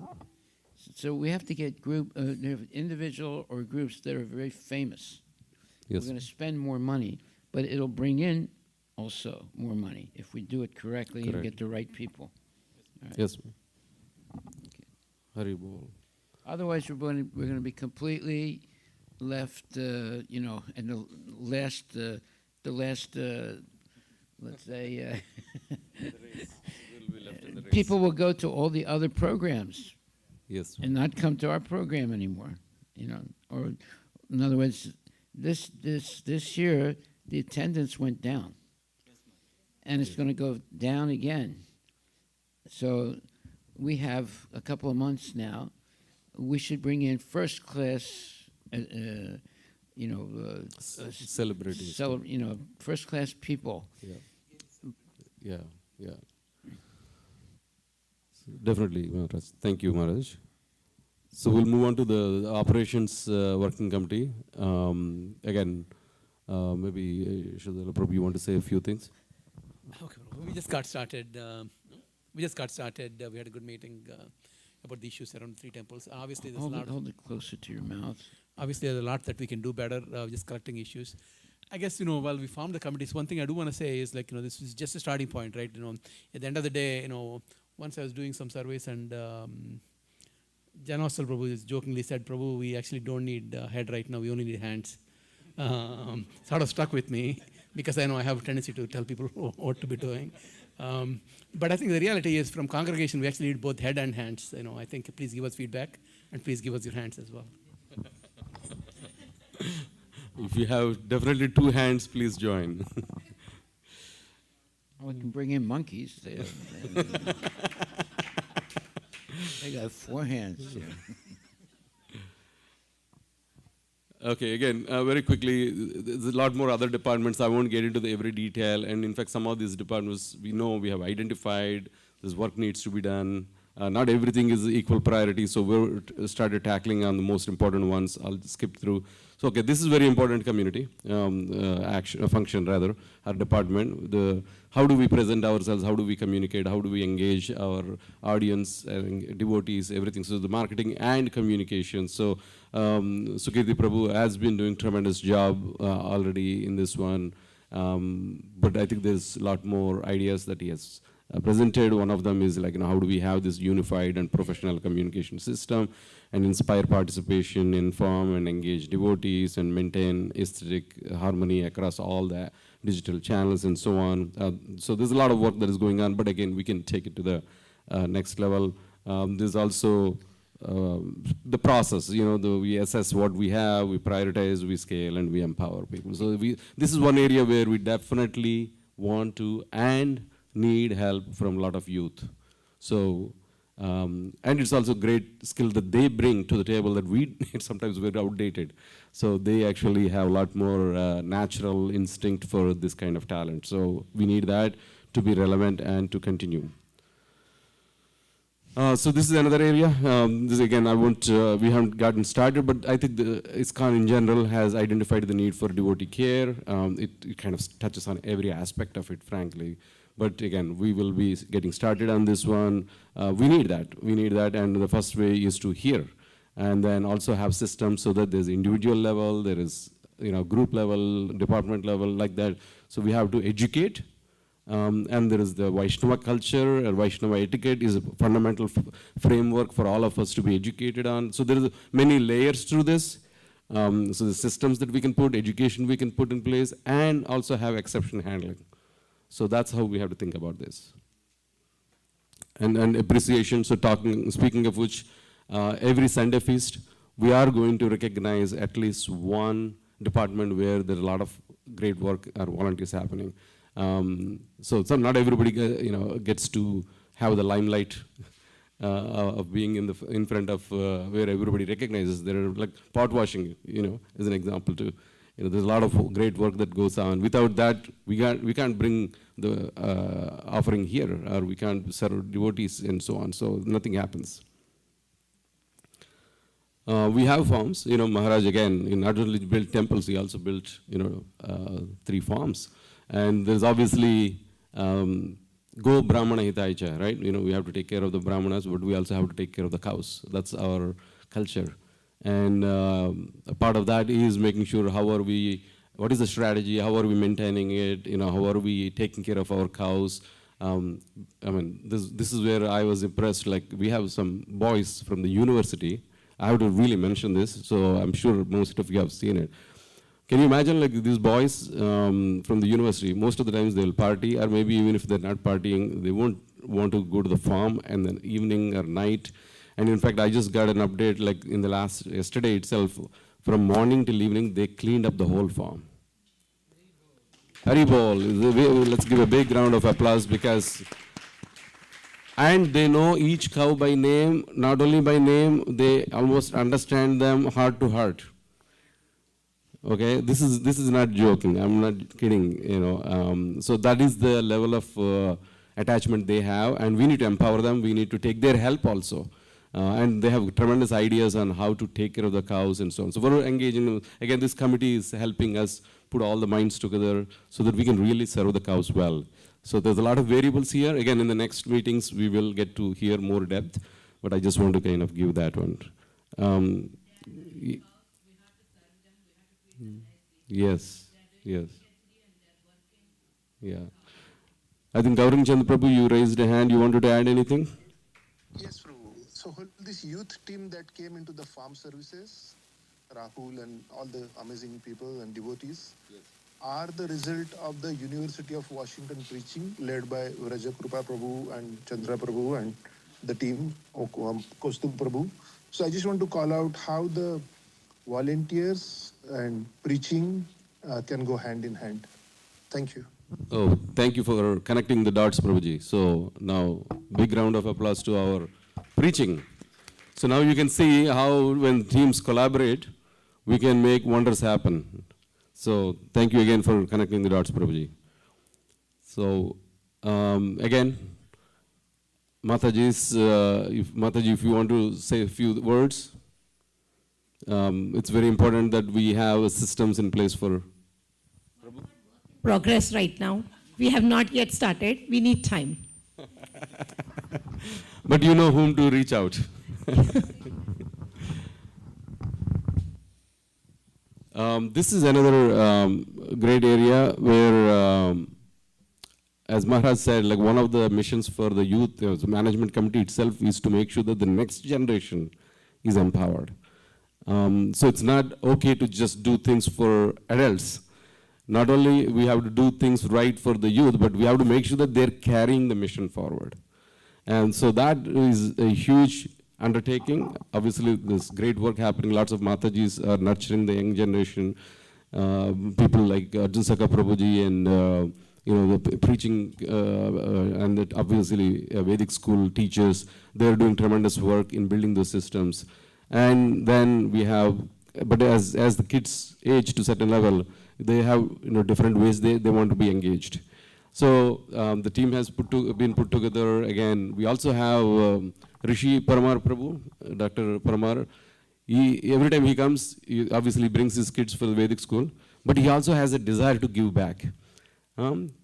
So we have to get individual or groups that are very famous. Yes. We're going to spend more money, but it'll bring in also more money if we do it correctly and get the right people. All right. Yes. Hari Bol. Otherwise, we're going to be completely left, and the last, let's say, people will go to all the other programs. Yes. And not come to our program anymore, Or, in other words, this year the attendance went down, and it's going to go down again. So we have a couple of months now. We should bring in first class, Celebrities. First class people. Yeah. Definitely, Maharaj. Thank you, Maharaj. So we'll move on to the operations working committee. Again, maybe Shradha Prabhu, you want to say a few things? Okay, we just got started. We had a good meeting about the issues around 3 temples. Obviously, there's a lot. Hold it closer to your mouth. Obviously, there's a lot that we can do better. Just collecting issues. I guess while we formed the committees, one thing I do want to say is this is just a starting point, right? At the end of the day, once I was doing some surveys and Janasal Prabhu just jokingly said, Prabhu, we actually don't need a head right now, we only need hands. Sort of stuck with me because I know I have a tendency to tell people what to be doing. But I think the reality is from congregation, we actually need both head and hands. I think please give us feedback and please give us your hands as well. If you have definitely 2 hands, please join. We can bring in monkeys. They got 4 hands. Yeah. Okay, again, very quickly, there's a lot more other departments. I won't get into every detail. And in fact, some of these departments, we have identified, this work needs to be done. Not everything is equal priority, so we started tackling on the most important ones. I'll skip through. So, okay, this is very important community function rather, our department. How do we present ourselves? How do we communicate? How do we engage our audience, devotees, everything? So the marketing and communication. So Sukirti Prabhu has been doing tremendous job already in this one. But I think there's a lot more ideas that he has presented. One of them is how do we have this unified and professional communication system and inspire participation, inform and engage devotees and maintain aesthetic harmony across all the digital channels and so on. So there's a lot of work that is going on, but again, we can take it to the next level. There's also the process, we assess what we have, we prioritize, we scale, and we empower people. So this is one area where we definitely want to and need help from a lot of youth. So, and it's also great skill that they bring to the table that we sometimes we're outdated. So they actually have a lot more natural instinct for this kind of talent. So we need that to be relevant and to continue. So this is another area. This again, I won't. We haven't gotten started, but I think the ISKCON in general has identified the need for devotee care. It kind of touches on every aspect of it, frankly. But again, we will be getting started on this one. We need that. We need that, and the first way is to hear, and then also have systems so that there's individual level, there is group level, department level, like that. So we have to educate. And there is the Vaishnava culture, or Vaishnava etiquette is a fundamental framework for all of us to be educated on. So there are many layers to this. So the systems that we can put, education we can put in place, and also have exception handling. So that's how we have to think about this. And appreciation, so speaking of which, every Sunday feast, we are going to recognize at least one department where there's a lot of great work or volunteers happening. So not everybody gets to have the limelight of being in front of where everybody recognizes. There are like pot washing, as an example too. There's a lot of great work that goes on. Without that, we can't bring the offering here, or we can't serve devotees and so on. So nothing happens. We have farms. Maharaj again, not only built temples, he also built 3 farms. And there's obviously go brahmana hitaicha, right? We have to take care of the brahmanas, but we also have to take care of the cows. That's our culture. And a part of that is making sure what is the strategy, how are we maintaining it, how are we taking care of our cows. This is where I was impressed. Like, we have some boys from the university. I have to really mention this, so I'm sure most of you have seen it. Can you imagine, like, these boys from the university, most of the times they'll party, or maybe even if they're not partying, they won't want to go to the farm and then evening or night. And in fact, I just got an update, like yesterday itself, from morning till evening, they cleaned up the whole farm. Haribol, let's give a big round of applause, because, and they know each cow by name, not only by name, they almost understand them heart to heart. Okay, this is not joking. I'm not kidding. So that is the level of attachment they have, and we need to empower them. We need to take their help also, and they have tremendous ideas on how to take care of the cows and so on. So we're engaging. Again, this committee is helping us put all the minds together so that we can really serve the cows well. So there's a lot of variables here. Again, in the next meetings, we will get to hear more depth, but I just want to kind of give that one. Yes. Yeah. I think Gaurang Chand Prabhu, you raised a hand. You wanted to add anything? Yes, Prabhu. So this youth team that came into the farm services, Rahul and all the amazing people and devotees, are the result of the University of Washington preaching led by Vraja Krupa Prabhu and Chandra Prabhu and the team, Kostub Prabhu. So I just want to call out how the volunteers and preaching can go hand in hand. Thank you. Oh, thank you for connecting the dots, Prabhuji. So now, big round of applause to our preaching. So now you can see how when teams collaborate, we can make wonders happen. So thank you again for connecting the dots, Prabhuji. So again, Mataji, if you want to say a few words, it's very important that we have systems in place for progress right now. We have not yet started. We need time. But you know whom to reach out. This is another great area where, as Maharaj said, like one of the missions for the youth, the management committee itself, is to make sure that the next generation is empowered. So it's not okay to just do things for adults. Not only we have to do things right for the youth, but we have to make sure that they're carrying the mission forward. And so that is a huge undertaking. Obviously, there's great work happening. Lots of Matajis are nurturing the young generation. People like Arjun Saka Prabhuji and the preaching and that obviously Vedic school teachers, they're doing tremendous work in building those systems. And then we have, but as the kids age to a certain level, they have different ways they want to be engaged. So the team has been put together. Again, we also have Rishi Paramar Prabhu, Dr. Paramar. Every time he comes, he obviously brings his kids for the Vedic school, but he also has a desire to give back.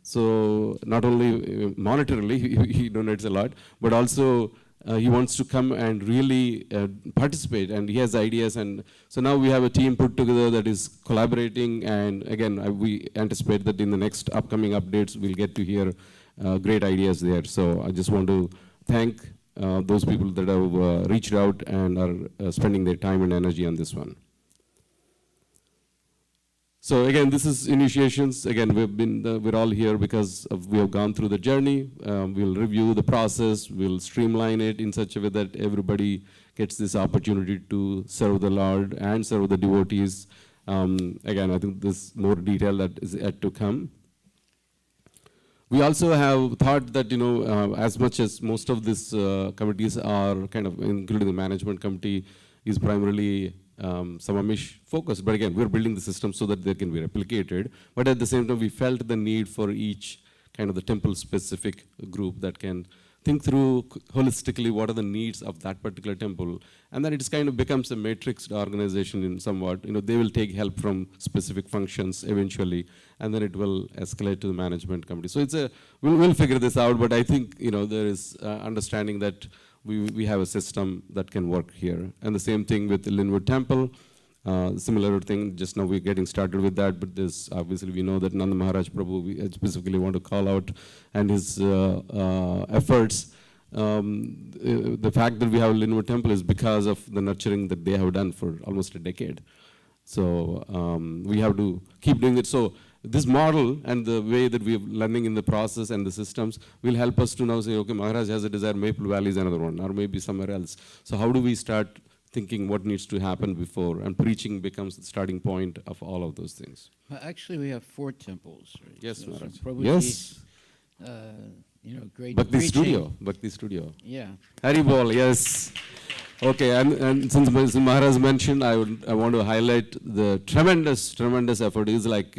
So not only monetarily, he donates a lot, but also he wants to come and really participate, and he has ideas. And so now we have a team put together that is collaborating, and again, we anticipate that in the next upcoming updates, we'll get to hear great ideas there. So I just want to thank those people that have reached out and are spending their time and energy on this one. So again, this is initiations. Again, we're all here because we have gone through the journey. We'll review the process. We'll streamline it in such a way that everybody gets this opportunity to serve the Lord and serve the devotees. Again, I think there's more detail that is yet to come. We also have thought that, as much as most of these committees are kind of, including the management committee, is primarily Samamish focused, but again, we're building the system so that they can be replicated. But at the same time, we felt the need for each kind of the temple-specific group that can think through holistically what are the needs of that particular temple, and then it kind of becomes a matrixed organization in somewhat. They will take help from specific functions eventually, and then it will escalate to the management committee. So we'll figure this out, but I think there is understanding that we have a system that can work here. And the same thing with the Linwood Temple. Similar thing, just now we're getting started with that, but this obviously we know that Nanda Maharaj Prabhu, we specifically want to call out, and his efforts. The fact that we have Linwood Temple is because of the nurturing that they have done for almost a decade. So we have to keep doing it. So this model and the way that we are learning in the process and the systems will help us to now say, okay, Maharaj has a desire, Maple Valley is another one, or maybe somewhere else. So how do we start thinking what needs to happen before, and preaching becomes the starting point of all of those things. Well, actually, we have 4 temples. Right? Yes, so Maharaj. Prabhuji, Yes. Great Bhakti preaching. Studio. Yeah. Hari Bol, yes. Okay, and since Maharaj mentioned, I want to highlight the tremendous effort. Is like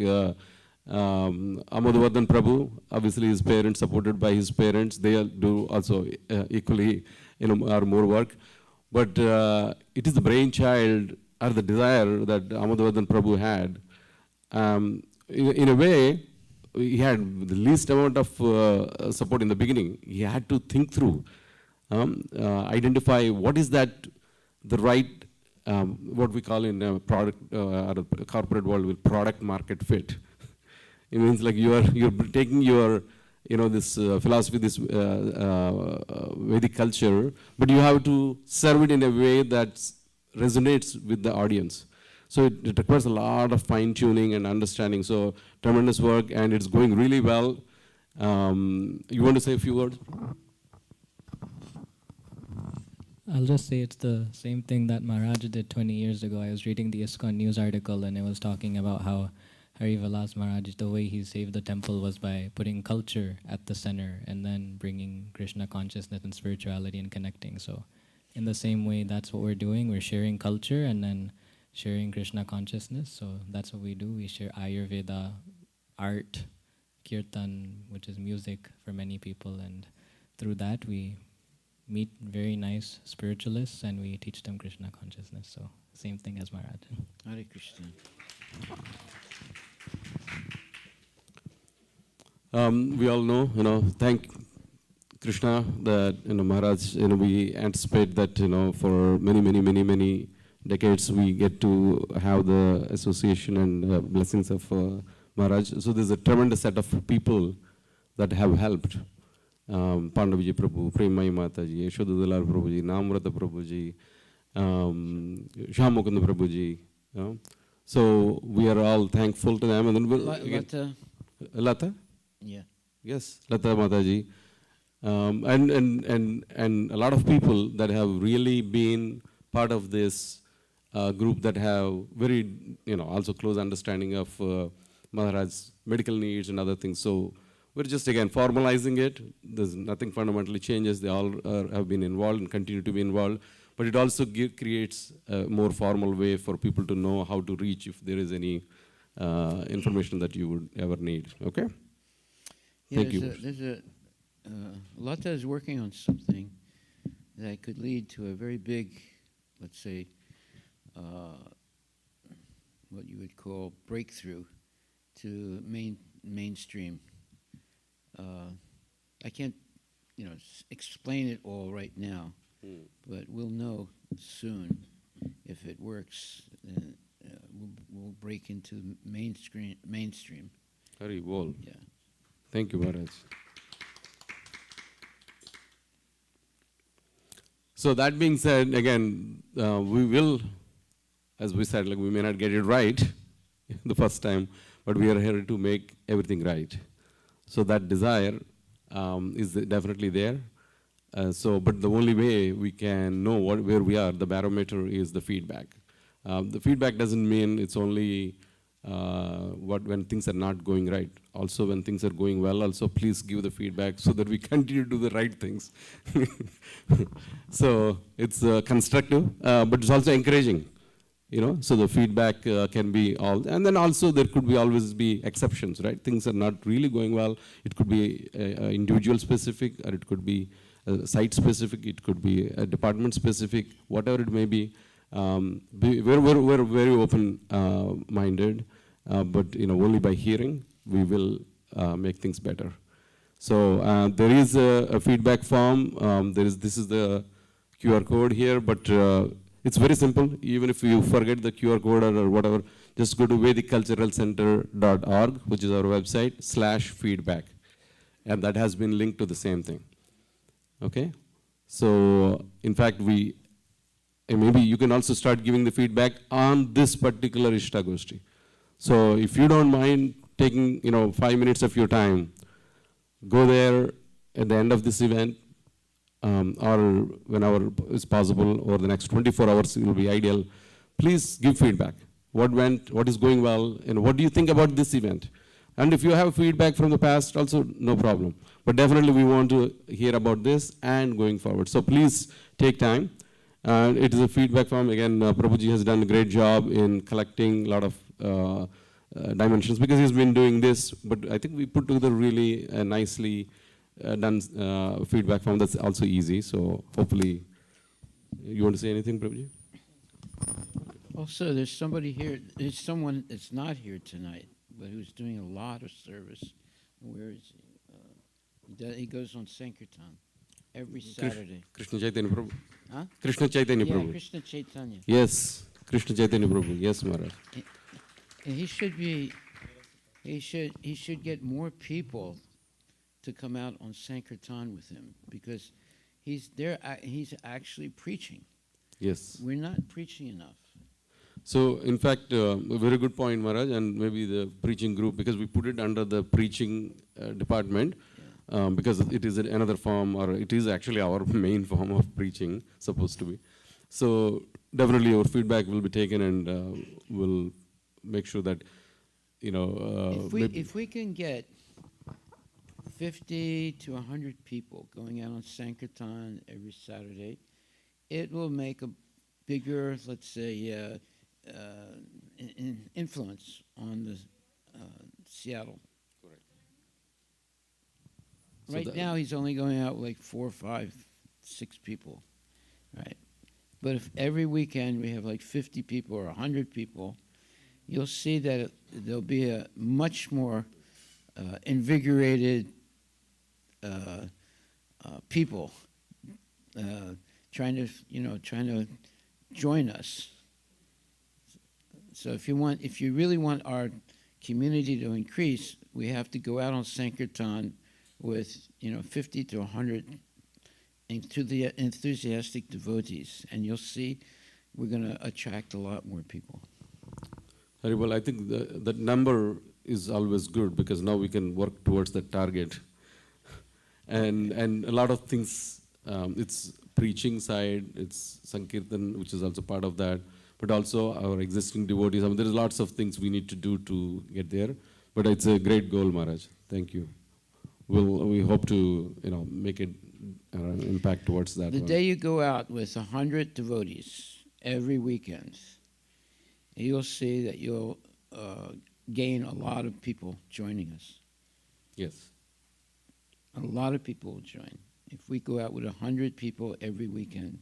Amadvardhan Prabhu, obviously his parents, supported by his parents, they do also equally, or more work. But it is the brainchild or the desire that Amadvardhan Prabhu had. In a way, he had the least amount of support in the beginning. He had to think through, identify what is that the right, what we call in a product or a corporate world with product market fit. It means like you're taking your this philosophy, this Vedic culture, but you have to serve it in a way that resonates with the audience. So it requires a lot of fine-tuning and understanding. So tremendous work, and it's going really well. You want to say a few words? I'll just say it's the same thing that Maharaj did 20 years ago. I was reading the ISKCON news article, and it was talking about how Hari Vilas Maharaj, the way he saved the temple was by putting culture at the center and then bringing Krishna consciousness and spirituality and connecting. So in the same way, that's what we're doing. We're sharing culture and then sharing Krishna consciousness. So that's what we do. We share Ayurveda, art, kirtan, which is music for many people. And through that, we meet very nice spiritualists and we teach them Krishna consciousness. So same thing as Maharaj. Hare Krishna. We all know, thank Krishna that, Maharaj, we anticipate that, for many decades we get to have the association and blessings of Maharaj. So there's a tremendous set of people that have helped. Pandavji Prabhu, Premai Mataji, Yashodhadalar Prabhuji, Namrata Prabhuji, Shyamukunda Prabhuji. So we are all thankful to them. And then Lata? Yeah. Yes, Lata Mataji. And a lot of people that have really been part of this group that have very, also close understanding of Maharaj's medical needs and other things. So we're just again formalizing it. There's nothing fundamentally changes. They all have been involved and continue to be involved. But it also creates a more formal way for people to know how to reach if there is any information that you would ever need. Okay? Yeah, Thank you. Lata is working on something that could lead to a very big, let's say, what you would call breakthrough to mainstream. I can't, explain it all right now, but we'll know soon if it works. We'll break into mainstream. Hari Bol. Yeah. Thank you, Maharaj. So that being said, again, we will, as we said, we may not get it right the first time, but we are here to make everything right. So that desire is definitely there. But the only way we can know where we are, the barometer, is the feedback. The feedback doesn't mean it's only when things are not going right. Also, when things are going well, also please give the feedback so that we continue to do the right things. So it's constructive, but it's also encouraging. so the feedback can be all, and then also there could be always be exceptions, right? Things are not really going well. It could be individual specific, or it could be site specific, it could be department specific, whatever it may be. We're very open-minded, but only by hearing we will make things better. So there is a feedback form. This is the QR code here, but it's very simple. Even if you forget the QR code or whatever, just go to vedicculturalcenter.org, which is our website, /feedback. And that has been linked to the same thing. Okay? So, in fact, maybe you can also start giving the feedback on this particular Ishta Goshti. So, if you don't mind taking, 5 minutes of your time, go there at the end of this event, or whenever is possible, or the next 24 hours will be ideal. Please give feedback. What went, what is going well, and what do you think about this event? And if you have feedback from the past, also no problem. But definitely we want to hear about this and going forward. So please take time. It is a feedback form. Again, Prabhuji has done a great job in collecting a lot of dimensions because he's been doing this. But I think we put together really nicely done feedback form that's also easy. So hopefully, you want to say anything, Prabhuji? Also, there's somebody here, there's someone that's not here tonight, but who's doing a lot of service. Where is he? He goes on Sankirtan every Saturday. Krishna Chaitanya Prabhu. Huh? Krishna Chaitanya Yeah, Prabhu. Krishna Chaitanya. Yes, Krishna Chaitanya Prabhu. Yes, Maharaj. And he should get more people to come out on Sankirtan with him because he's actually preaching. Yes. We're not preaching enough. So, in fact, a very good point, Maharaj, and maybe the preaching group, because we put it under the preaching department, because it is another form, or it is actually our main form of preaching, supposed to be. So, definitely our feedback will be taken, and we'll make sure that, if we can get 50 to 100 people going out on Sankirtan every Saturday, it will make a bigger, let's say, influence on the Seattle. Correct. Right now, he's only going out with like 4, 5, 6 people, right? But if every weekend we have like 50 people or 100 people, you'll see that there'll be a much more invigorated people trying to join us. So if you really want our community to increase, we have to go out on Sankirtan with 50 to 100 enthusiastic devotees, and you'll see we're going to attract a lot more people. Very well. I think that number is always good because now we can work towards that target. And a lot of things, it's preaching side, it's Sankirtan, which is also part of that, but also our existing devotees. I mean, there's lots of things we need to do to get there, but it's a great goal, Maharaj. Thank you. We hope to make it an impact towards that. The day you go out with 100 devotees every weekend, you'll see that you'll gain a lot of people joining us. Yes. A lot of people will join. If we go out with 100 people every weekend.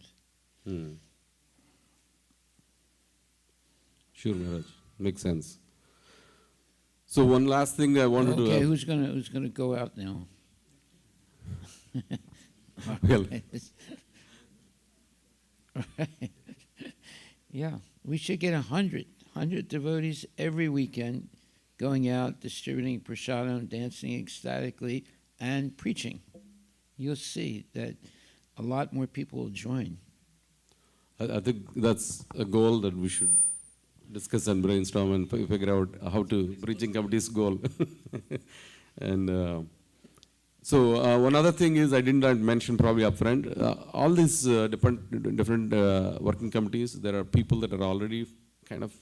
Sure, Maharaj. Makes sense. So one last thing I wanted to... Okay, who's gonna go out now? Well, yeah, we should get 100 devotees every weekend going out, distributing prasadam, dancing ecstatically, and preaching. You'll see that a lot more people will join. I think that's a goal that we should discuss and brainstorm and figure out how to preaching committee's goal. And so one other thing is I didn't mention probably upfront. All these different working committees, there are people that are already kind of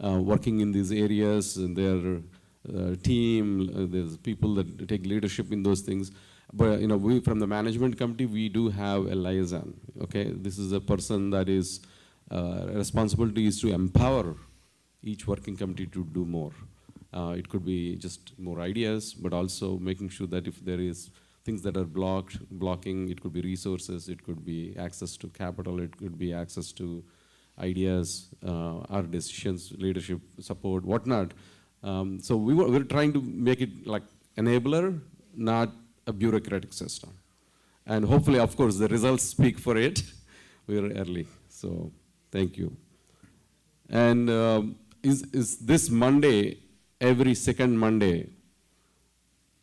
working in these areas, and their team. There's people that take leadership in those things. But we from the management committee, we do have a liaison. Okay, this is a person that is responsibility is to empower each working committee to do more. It could be just more ideas, but also making sure that if there is things that are blocking, it could be resources, it could be access to capital, it could be access to ideas, our decisions, leadership, support, whatnot. So we're trying to make it like enabler, not a bureaucratic system. And hopefully, of course, the results speak for it. We're early, so thank you. And is this Monday, every second Monday,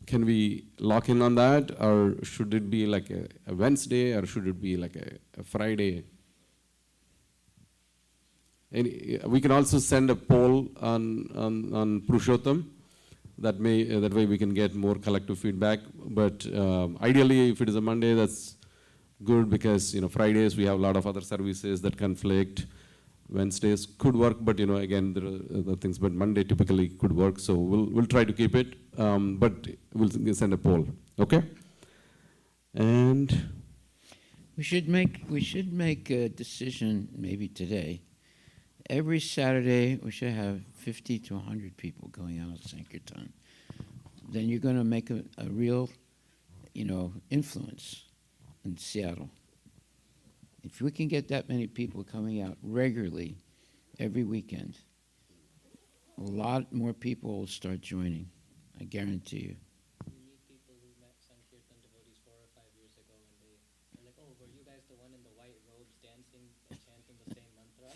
can we lock in on that? Or should it be like a Wednesday, or should it be like a Friday? We can also send a poll on Purushottam. That way we can get more collective feedback. But ideally, if it is a Monday, that's good, because Fridays we have a lot of other services that conflict. Wednesdays could work, but again, there are other things. But Monday typically could work, so we'll try to keep it. But we'll send a poll, okay? And we should make a decision maybe today. Every Saturday we should have 50 to 100 people going out of Sankirtan. Then you're going to make a real, influence in Seattle. If we can get that many people coming out regularly every weekend, a lot more people will start joining. I guarantee you. We meet people who met Sankirtan devotees 4 or 5 years ago, and they're like, "Oh, were you guys the one in the white robes dancing and chanting the same mantra?"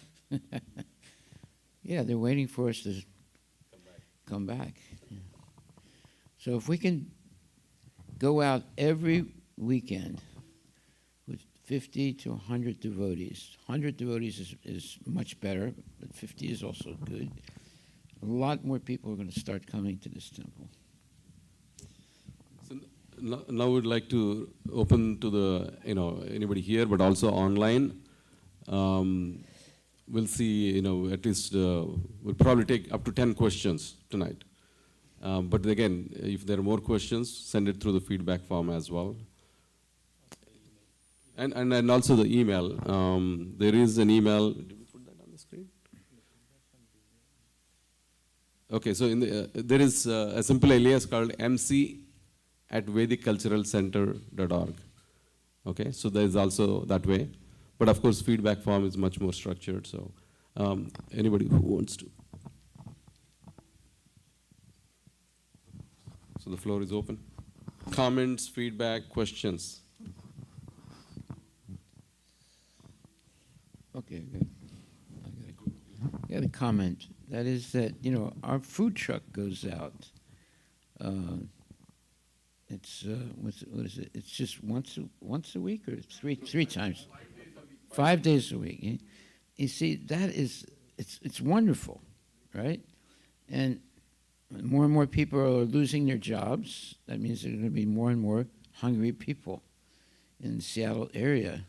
Yeah, they're waiting for us to come back. Yeah. So if we can go out every weekend with 50 to 100 devotees. 100 devotees is much better, but 50 is also good. A lot more people are going to start coming to this temple. So now we'd like to open to the, anybody here, but also online. We'll see, at least we'll probably take up to 10 questions tonight. But again, if there are more questions, send it through the feedback form as well. And also the email. There is an email. Did we put that on the screen? Okay, so there is a simple alias called mc@vedicculturalcenter.org. Okay, so there is also that way. But of course, feedback form is much more structured. So anybody who wants to. So the floor is open. Comments, feedback, questions. Okay, good. I got a comment. That is that, our food truck goes out. It's what is it? It's just once a week, or three times, 5 days a week. Eh? You see, it's wonderful, right? And more people are losing their jobs. That means there are going to be more and more hungry people in the Seattle area.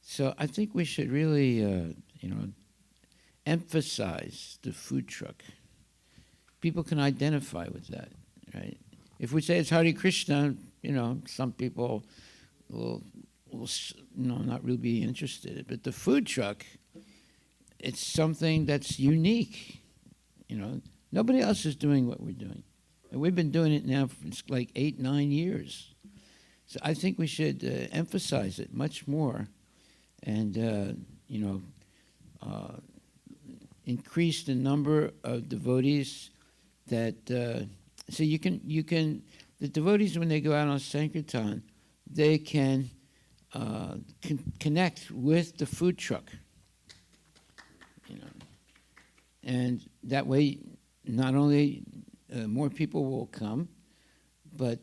So I think we should really, emphasize the food truck. People can identify with that, right? If we say it's Hare Krishna, some people will not really be interested. But the food truck, it's something that's unique. Nobody else is doing what we're doing. And we've been doing it now for like 8-9 years. So I think we should emphasize it much more, and increase the number of devotees that. So you can the devotees, when they go out on Sankirtan, they can connect with the food truck. And that way, not only more people will come, but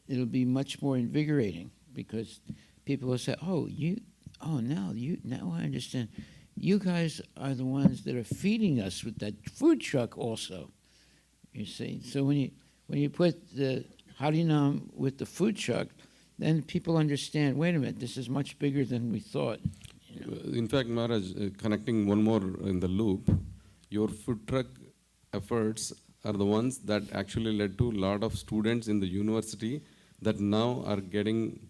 it'll be much more invigorating, because people will say, now I understand. You guys are the ones that are feeding us with that food truck also. You see, so when you put the Harinam with the food truck, then people understand, wait a minute, this is much bigger than we thought. In fact, Maharaj, connecting one more in the loop, your food truck efforts are the ones that actually led to a lot of students in the university that now are getting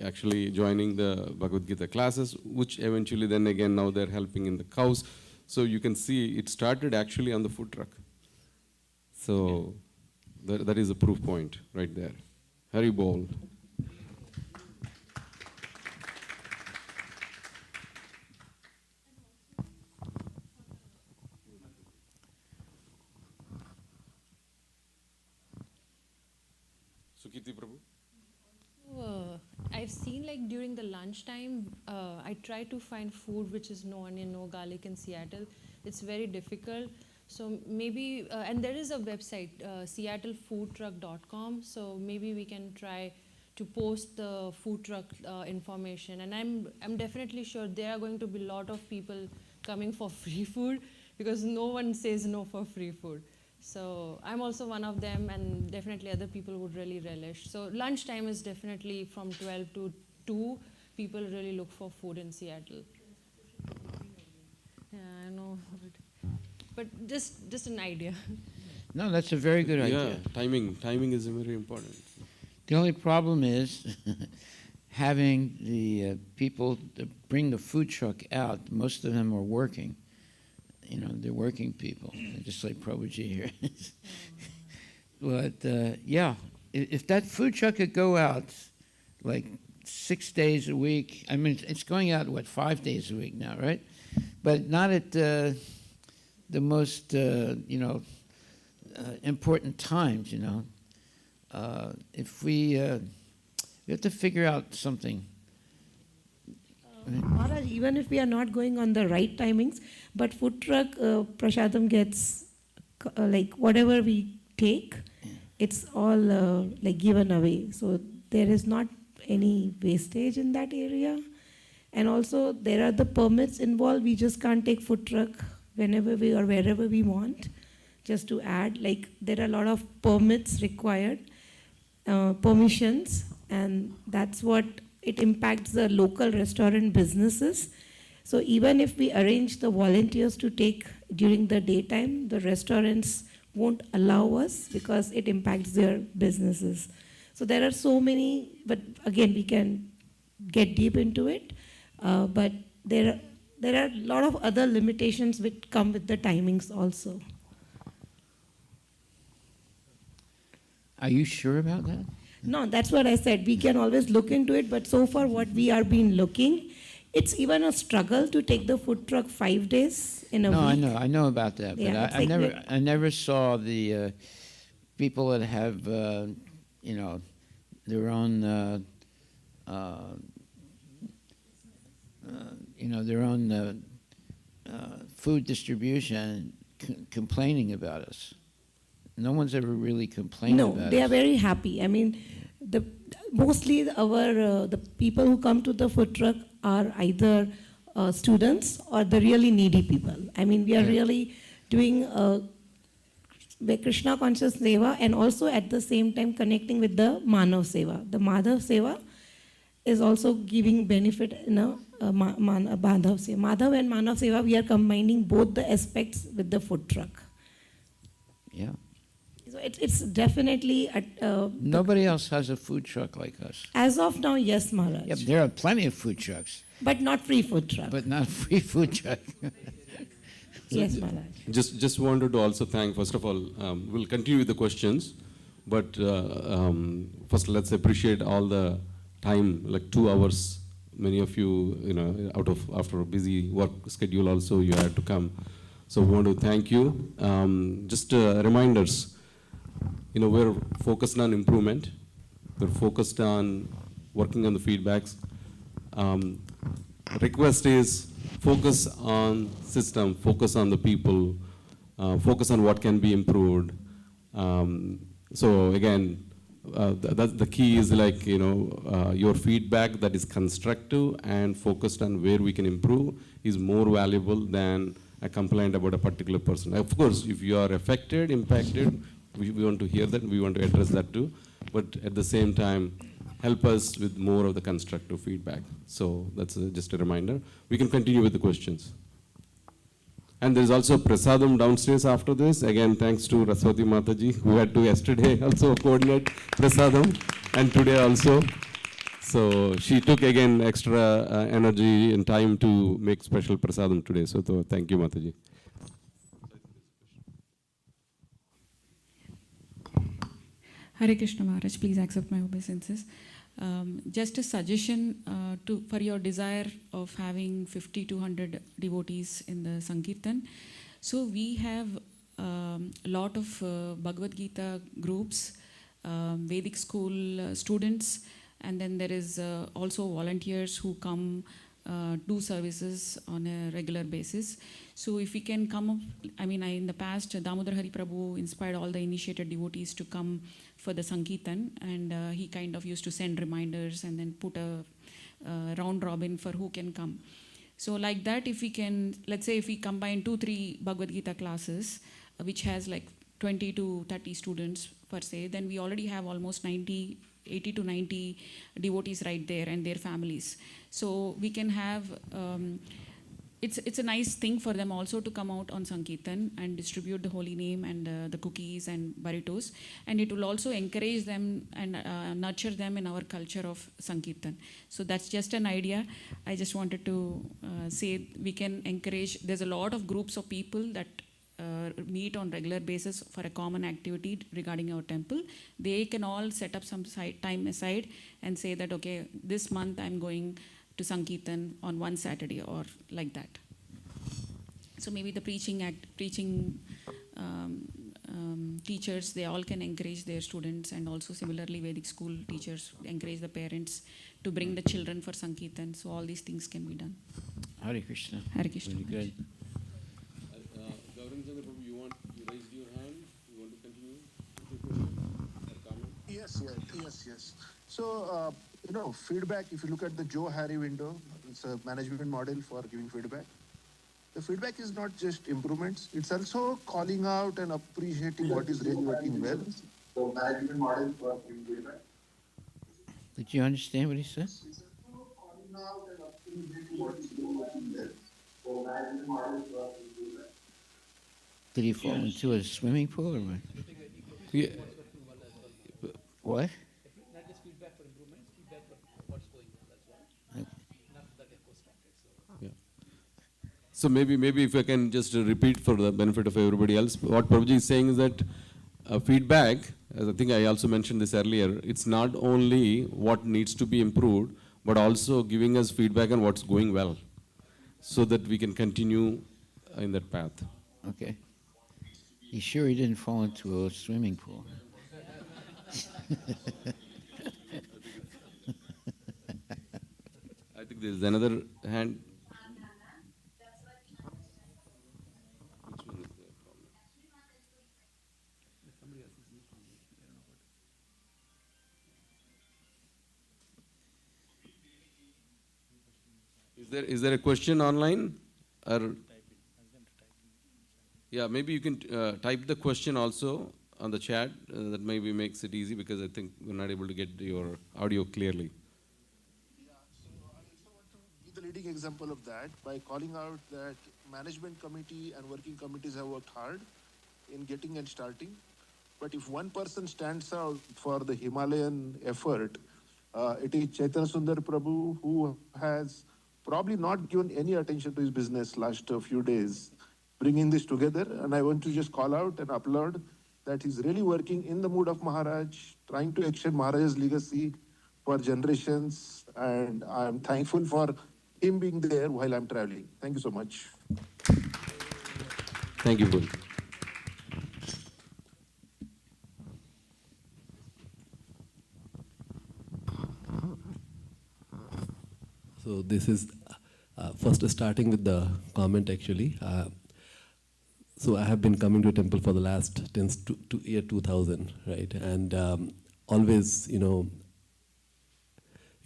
actually joining the Bhagavad Gita classes, which eventually then again now they're helping in the cows. So you can see it started actually on the food truck. So that is a proof point right there. Hari Bol. Sukiti Prabhu. I've seen like during the lunchtime, I try to find food which is no onion, no garlic in Seattle. It's very difficult. So maybe, and there is a website, seattlefoodtruck.com. So maybe we can try to post the food truck information. And I'm definitely sure there are going to be a lot of people coming for free food because no one says no for free food. So I'm also one of them, and definitely other people would really relish. So lunchtime is definitely from 12 to 2. People really look for food in Seattle. Yeah, I know. But just an idea. No, that's a very good idea. Yeah, timing is very important. The only problem is having the people that bring the food truck out. Most of them are working. You know, they're working people, just like Prabhuji here. But yeah, if that food truck could go out like 6 days a week, I mean, it's going out, 5 days a week now, right? But not at the most, important times, If we have to figure out something. Maharaj, even if we are not going on the right timings, but food truck prasadam gets like whatever we take, it's all like given away. So there is not any wastage in that area. And also there are the permits involved. We just can't take food truck whenever we or wherever we want. Just to add, like there are a lot of permits required, permissions, and that's what it impacts the local restaurant businesses. So even if we arrange the volunteers to take during the daytime, the restaurants won't allow us because it impacts their businesses. So there are so many, but again, we can get deep into it. But there are a lot of other limitations which come with the timings also. Are you sure about that? No, that's what I said. We can always look into it, but so far what we are been looking, it's even a struggle to take the food truck 5 days in a week. No, I know about that, but Yeah, I never saw the people that have, their own, food distribution complaining about us. No one's ever really complained about it. No, they are very happy. I mean, mostly the people who come to the food truck are either students or the really needy people. I mean, we are really doing Krishna conscious seva and also at the same time connecting with the Manav seva. The Madhav seva is also giving benefit in a Madhav seva. Madhav and Manav seva, we are combining both the aspects with the food truck. Yeah. So it's definitely nobody else has a food truck like us. As of now, yes, Maharaj. Yep, there are plenty of food trucks. But not free food truck. But not free food truck. Yes, Maharaj. Just wanted to also thank, first of all, we'll continue with the questions, but first let's appreciate all the time, like 2 hours, many of you, after a busy work schedule also, you had to come. So we want to thank you. Just reminders, we're focused on improvement. We're focused on working on the feedbacks. Request is focus on system, focus on the people, focus on what can be improved. So again, the key is like, your feedback that is constructive and focused on where we can improve is more valuable than a complaint about a particular person. Of course, if you are affected, impacted, we want to hear that, we want to address that too, but at the same time, help us with more of the constructive feedback. So that's just a reminder. We can continue with the questions. And there's also prasadam downstairs after this. Again, thanks to Raswati Mataji, who had to yesterday also coordinate prasadam, and today also. So she took again extra energy and time to make special prasadam today. So thank you, Mataji. Hare Krishna Maharaj, please accept my obeisances. Just a suggestion for your desire of having 50 to 100 devotees in the Sankirtan. So we have a lot of Bhagavad Gita groups, Vedic school students, and then there is also volunteers who come do services on a regular basis. So if we can come up, in the past, Damodar Hari Prabhu inspired all the initiated devotees to come for the Sankirtan, and he kind of used to send reminders and then put a round robin for who can come. So like that, if we can, let's say if we combine 2-3 Bhagavad Gita classes, which has like 20 to 30 students per se, then we already have almost 80 to 90 devotees right there and their families. So we can have, it's a nice thing for them also to come out on Sankirtan and distribute the holy name and the cookies and burritos. And it will also encourage them and nurture them in our culture of Sankirtan. So that's just an idea. I just wanted to say we can encourage, there's a lot of groups of people that meet on regular basis for a common activity regarding our temple. They can all set up some time aside and say that, okay, this month I'm going to Sankirtan on one Saturday or like that. So maybe the preaching teachers, they all can encourage their students, and also similarly Vedic school teachers encourage the parents to bring the children for Sankirtan. So all these things can be done. Hare Krishna. Hare Krishna. Very good. You raised your hand. You want to continue with your question? Yes. So, feedback, if you look at the Joe Harry window, it's a management model for giving feedback. The feedback is not just improvements, it's also calling out and appreciating what is really working well. So, management model for giving feedback. Did you understand what he said? Calling out and appreciating what is really working well. So, management model for giving feedback. Did he fall into a swimming pool or what? Yeah. What? Not just feedback for improvements, feedback for what's going on, that's why. Not that they're co-structured. Yeah. So maybe if I can just repeat for the benefit of everybody else, what Prabhuji is saying is that feedback, as I think I also mentioned this earlier, it's not only what needs to be improved, but also giving us feedback on what's going well, so that we can continue in that path. Okay. You sure he didn't fall into a swimming pool? I think there's another hand. Which one is the problem? Is there a question online? Or yeah, maybe you can type the question also on the chat. That maybe makes it easy, because I think we're not able to get your audio clearly. Yeah, so I also want to be the leading example of that by calling out that management committee and working committees have worked hard in getting and starting. But if one person stands out for the Himalayan effort, it is Chaitanya Sundar Prabhu, who has probably not given any attention to his business last few days, bringing this together. And I want to just call out and applaud that he's really working in the mood of Maharaj, trying to extend Maharaj's legacy for generations. And I'm thankful for him being there while I'm traveling. Thank you so much. Thank you, Bull. So this is first starting with the comment actually. So I have been coming to temple for the last since year 2000, right? And always, you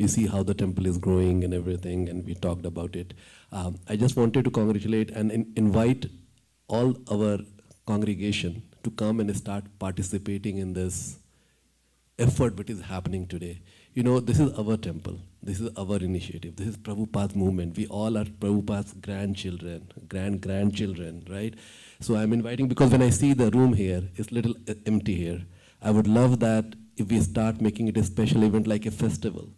see how the temple is growing and everything, and we talked about it. I just wanted to congratulate and invite all our congregation to come and start participating in this effort which is happening today. This is our temple. This is our initiative. This is Prabhupada's movement. We all are Prabhupada's grandchildren, grandchildren, right? So I'm inviting, because when I see the room here, it's a little empty here. I would love that if we start making it a special event like a festival,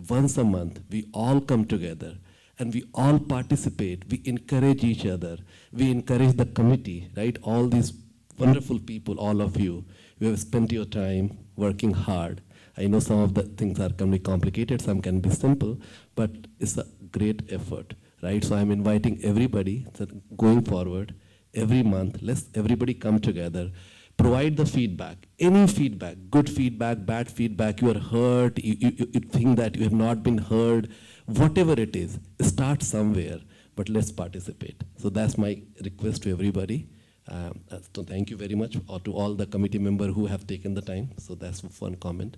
Once a month, we all come together and we all participate. We encourage each other. We encourage the committee, right? All these wonderful people, all of you, you have spent your time working hard. I know some of the things can be complicated, some can be simple, but it's a great effort, right? So I'm inviting everybody that going forward, every month, let's everybody come together, provide the feedback, any feedback, good feedback, bad feedback, you are hurt, you think that you have not been heard, whatever it is, start somewhere, but let's participate. So that's my request to everybody. So thank you very much, or to all the committee members who have taken the time. So that's one comment.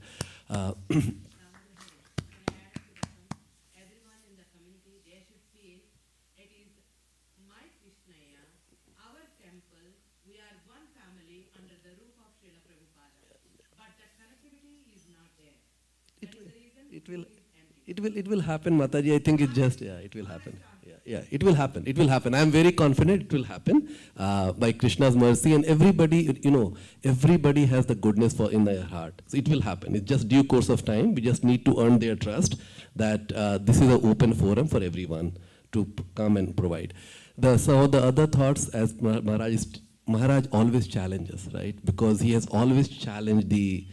It will happen, Mataji. I think it just, it will happen. It will happen. It will happen. I am very confident it will happen by Krishna's mercy. And everybody, everybody has the goodness in their heart. So it will happen. It's just due course of time. We just need to earn their trust that this is an open forum for everyone to come and provide. Some of the other thoughts, as Maharaj always challenges, right? Because he has always challenged the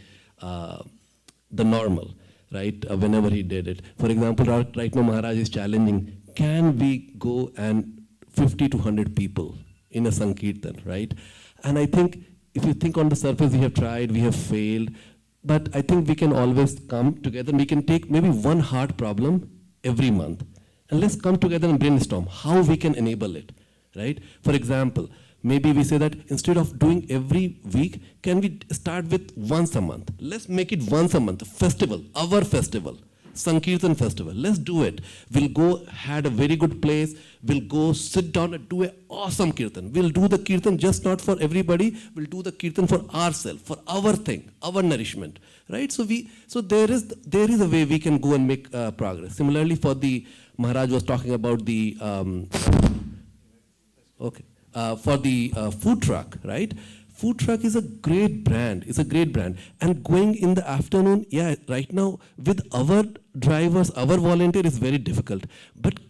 normal, right? Whenever he did it. For example, right now Maharaj is challenging, can we go and 50 to 100 people in a Sankirtan, right? And I think, if you think on the surface, we have tried, we have failed, but I think we can always come together and we can take maybe one hard problem every month. And let's come together and brainstorm how we can enable it, right? For example, maybe we say that instead of doing every week, can we start with once a month? Let's make it once a month, festival, our festival. Sankirtan festival. Let's do it. We'll go, had a very good place. We'll go sit down and do an awesome kirtan. We'll do the kirtan just not for everybody. We'll do the kirtan for ourselves, for our thing, our nourishment, right? So there is a way we can go and make progress. Similarly, for the Maharaj was talking about the for the food truck, right? Food truck is a great brand. It's a great brand. And going in the afternoon, right now with our drivers, our volunteer is very difficult. But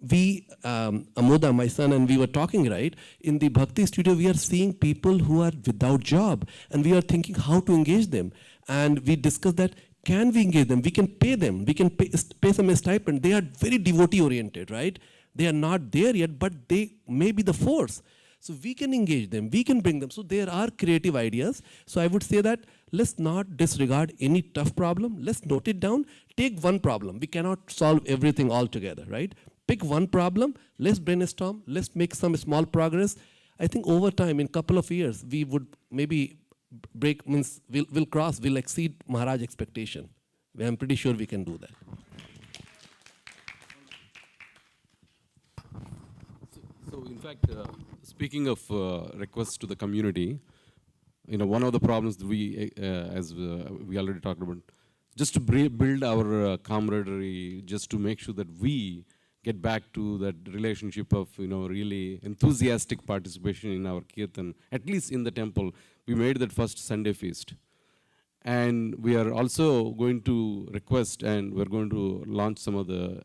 we, Amoda, my son, and we were talking, right? In the Bhakti studio, we are seeing people who are without job. And we are thinking how to engage them. And we discussed that, can we engage them? We can pay them. We can pay some stipend. They are very devotee oriented, right? They are not there yet, but they may be the force. So we can engage them, we can bring them. So there are creative ideas. So I would say that let's not disregard any tough problem. Let's note it down. Take one problem. We cannot solve everything all together, right? Pick one problem, let's brainstorm, let's make some small progress. I think over time, in a couple of years, we would maybe we'll exceed Maharaj expectation. I'm pretty sure we can do that. So in fact, speaking of requests to the community, one of the problems that we, as we already talked about, just to build our camaraderie, just to make sure that we get back to that relationship of, really enthusiastic participation in our kirtan, at least in the temple. We made that first Sunday feast. And we are also going to request, and we're going to launch some of the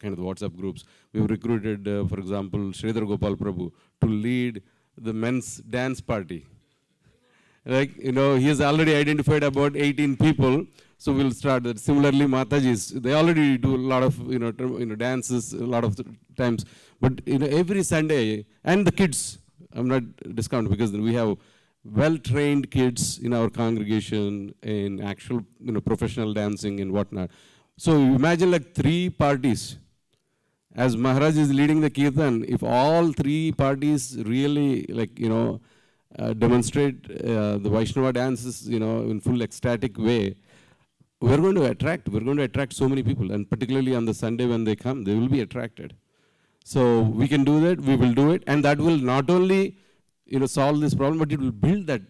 kind of the WhatsApp groups. We've recruited, for example, Sridhar Gopal Prabhu to lead the men's dance party. Like, he has already identified about 18 people, so we'll start that. Similarly, Matajis, they already do a lot of, dances a lot of times. But, every Sunday, and the kids, I'm not discounting because we have well-trained kids in our congregation in actual, professional dancing and whatnot. So imagine like 3 parties. As Maharaj is leading the kirtan, if all 3 parties really demonstrate the Vaishnava dances, in full ecstatic way, we're going to attract so many people, and particularly on the Sunday when they come, they will be attracted. So we can do that, we will do it, and that will not only solve this problem, but it will build that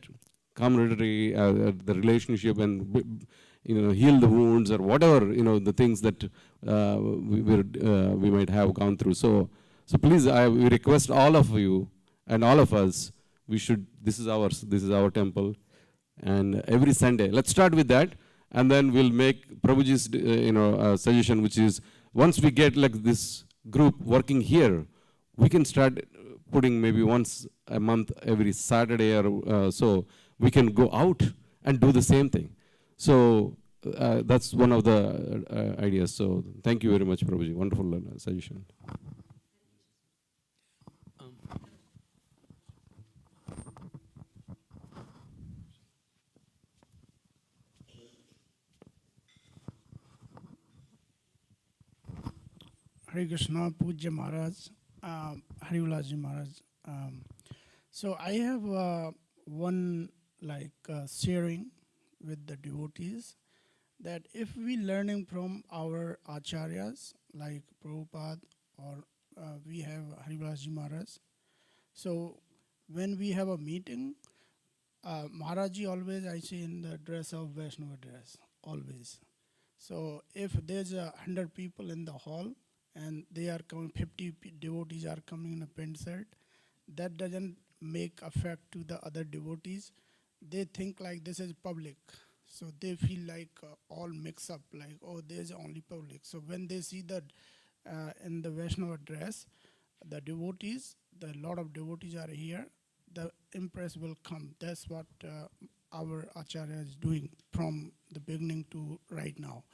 camaraderie, the relationship, and heal the wounds or whatever the things that we might have gone through. So please, we request all of you and all of us. This is ours. This is our temple, and every Sunday, let's start with that. and then we'll make Prabhuji's suggestion, which is once we get like this group working here, we can start putting maybe once a month, every Saturday or so, we can go out and do the same thing. So that's one of the ideas. So thank you very much, Prabhuji. Wonderful suggestion. Hare Krishna, Pujya Maharaj, Hari Vilasji Maharaj. So I have one sharing with the devotees that if we learning from our acharyas like Prabhupada or we have Hari Vilasji Maharaj. So when we have a meeting, Maharaji always I see in the dress of Vaishnava dress, always. So if there's 100 people in the hall and they are coming, 50 devotees are coming in a pant shirt, that doesn't make effect to the other devotees. They think like this is public. So they feel like all mix up, like, oh, there's only public. So when they see that in the Vaishnava dress, the devotees, the lot of devotees are here, the impress will come. That's what our Acharya is doing from the beginning to right now.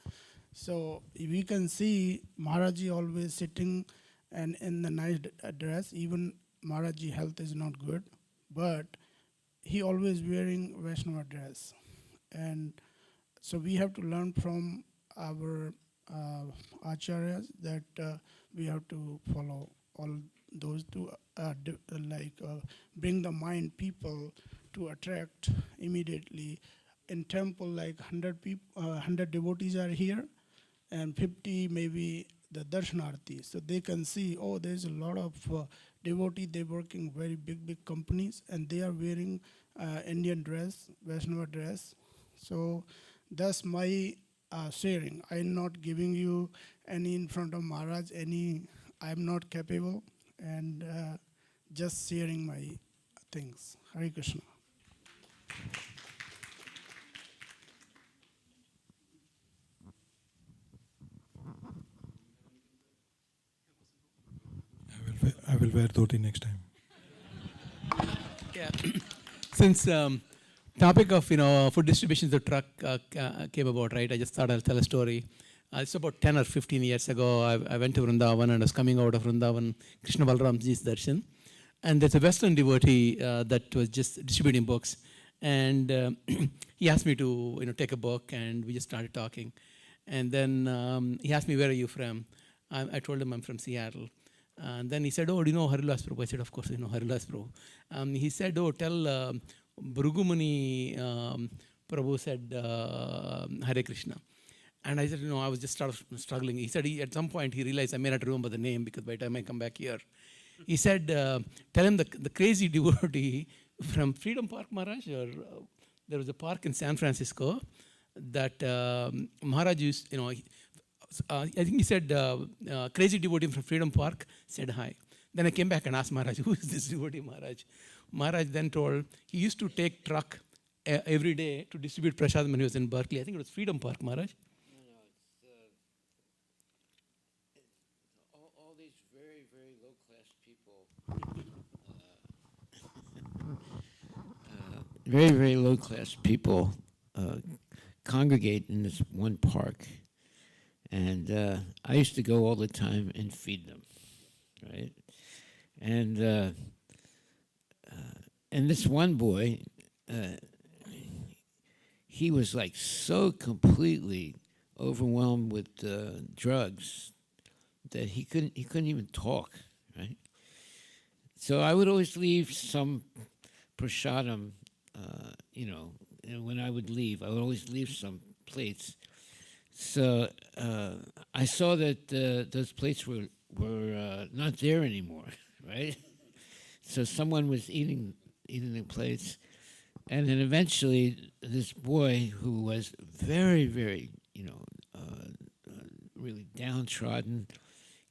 So we can see Maharaji always sitting and in the nice dress. Even Maharaji health is not good, but he always wearing Vaishnava dress. And so we have to learn from our acharyas that we have to follow all those to bring the mind people to attract immediately. In temple, like 100 people, 100 devotees are here, and 50 maybe the darshanarthi. So they can see, oh, there's a lot of devotees. They're working very big companies, and they are wearing Indian dress, Vaishnava dress. So that's my sharing. I'm not giving you any in front of Maharaj, I'm not capable, and just sharing my things. Hare Krishna. I will wear dhoti next time. Yeah. Since topic of food distribution, the truck came about, right? I just thought I'll tell a story. It's about 10 or 15 years ago. I went to Vrindavan and I was coming out of Vrindavan, Krishna Balramji's darshan, and there's a Western devotee that was just distributing books, and he asked me to take a book, and we just started talking, and then he asked me, where are you from? I told him I'm from Seattle. And then he said, oh, do you know Harilas Prabhu? I said, of course I know Harilas Prabhu. He said, oh, tell Brugumani Prabhu said Hare Krishna. And I said, I was just struggling. He said, at some point he realized I may not remember the name because by the time I come back here. He said, tell him the crazy devotee from Freedom Park, Maharaj, or there was a park in San Francisco that Maharaj used, I think he said, crazy devotee from Freedom Park said hi. Then I came back and asked Maharaj, who is this devotee, Maharaj? Maharaj then told he used to take truck every day to distribute prasadam when he was in Berkeley. I think it was Freedom Park, Maharaj. All these very, very low-class people, very, very low-class people congregate in this one park. And I used to go all the time and feed them, right? And this one boy, he was like so completely overwhelmed with drugs that he couldn't even talk, right? So I would always leave some prasadam, when I would leave, I would always leave some plates. So I saw that those plates were not there anymore, right? So someone was eating the plates, and then eventually this boy who was very, very, really downtrodden,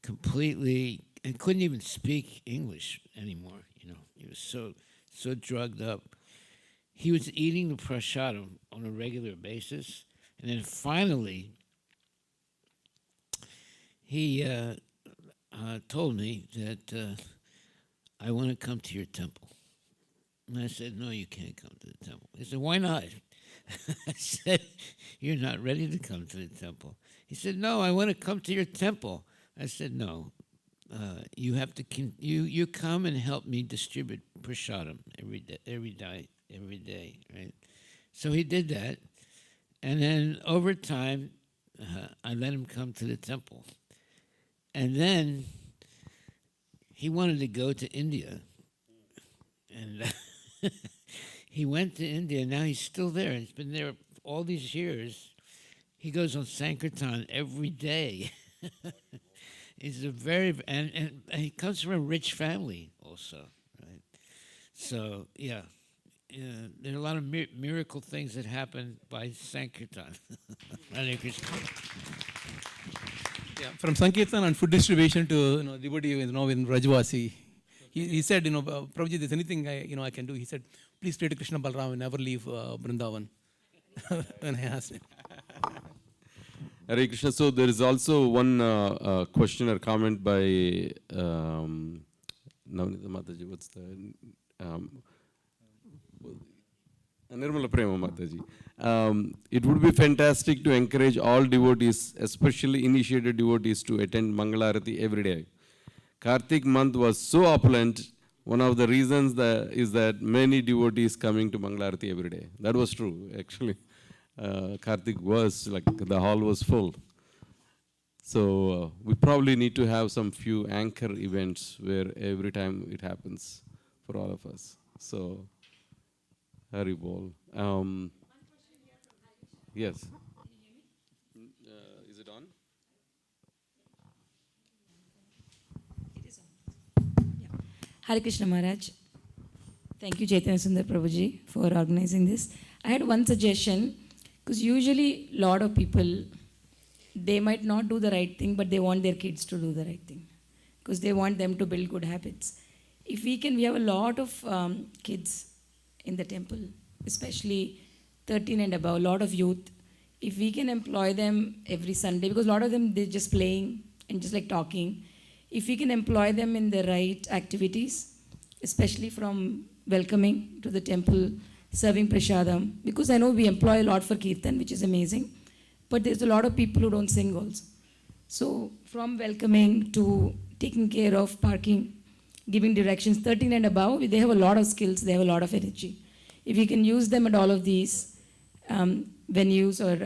completely, and couldn't even speak English anymore. He was so drugged up. He was eating the prasadam on a regular basis, And then finally, he told me that I want to come to your temple. And I said, no, you can't come to the temple. He said, why not? I said, you're not ready to come to the temple. He said, no, I want to come to your temple. I said, no, you have to, you come and help me distribute prasadam every day, right? So he did that. And then over time, I let him come to the temple. And then he wanted to go to India. And he went to India. Now he's still there. He's been there all these years. He goes on Sankirtan every day. He's a and he comes from a rich family also, right? So, yeah. There are a lot of miracle things that happen by Sankirtan. Hare Krishna. Yeah, from Sankirtan and food distribution to devotee, in Rajwasi. He said, Prabhuji, there's anything I can do. He said, please pray to Krishna Balram and never leave Vrindavan. When I asked him. Hare Krishna. So there is also one question or comment by Navnita Mataji. What's the Nirmala Prema Mataji. It would be fantastic to encourage all devotees, especially initiated devotees, to attend Mangalarati every day. Kartik month was so opulent. One of the reasons is that many devotees coming to Mangalarati every day. That was true, actually. Kartik was like the hall was full. So we probably need to have some few anchor events where every time it happens for all of us. So, Hari Bol. Yes. Is it on? Hare Krishna Maharaj. Thank you, Chaitanya Sundar Prabhuji, for organizing this. I had one suggestion, because usually a lot of people, they might not do the right thing, but they want their kids to do the right thing, because they want them to build good habits. If we have a lot of kids in the temple, especially 13 and above, a lot of youth. If we can employ them every Sunday, because a lot of them, they're just playing and just like talking. If we can employ them in the right activities, especially from welcoming to the temple, serving prasadam, because I know we employ a lot for kirtan, which is amazing, but there's a lot of people who don't sing also. So from welcoming to taking care of parking, giving directions, 13 and above, they have a lot of skills, they have a lot of energy. If we can use them at all of these venues or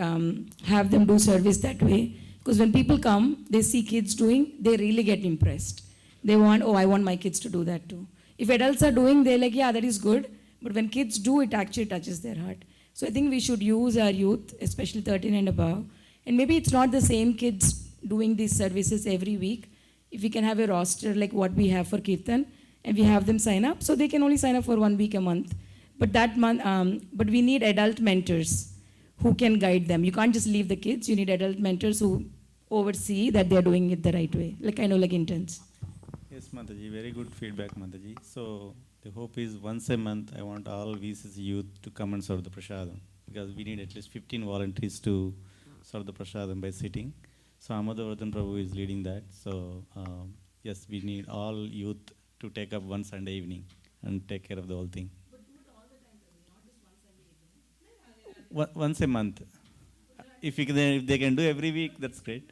have them do service that way, because when people come, they see kids doing, they really get impressed. They want, oh, I want my kids to do that too. If adults are doing, they're like, yeah, that is good. But when kids do, it actually touches their heart. So I think we should use our youth, especially 13 and above. And maybe it's not the same kids doing these services every week. If we can have a roster like what we have for Kirtan, and we have them sign up, so they can only sign up for 1 week a month. But that month, but we need adult mentors who can guide them. You can't just leave the kids. You need adult mentors who oversee that they're doing it the right way, like kind of like interns. Yes, Mataji, very good feedback, Mataji. So the hope is once a month, I want all VCC youth to come and serve the prasadam, because we need at least 15 volunteers to serve the prasadam by sitting. So Amadavardhan Prabhu is leading that. So yes, we need all youth to take up one Sunday evening and take care of the whole thing. Once a month. If they can do every week, that's great.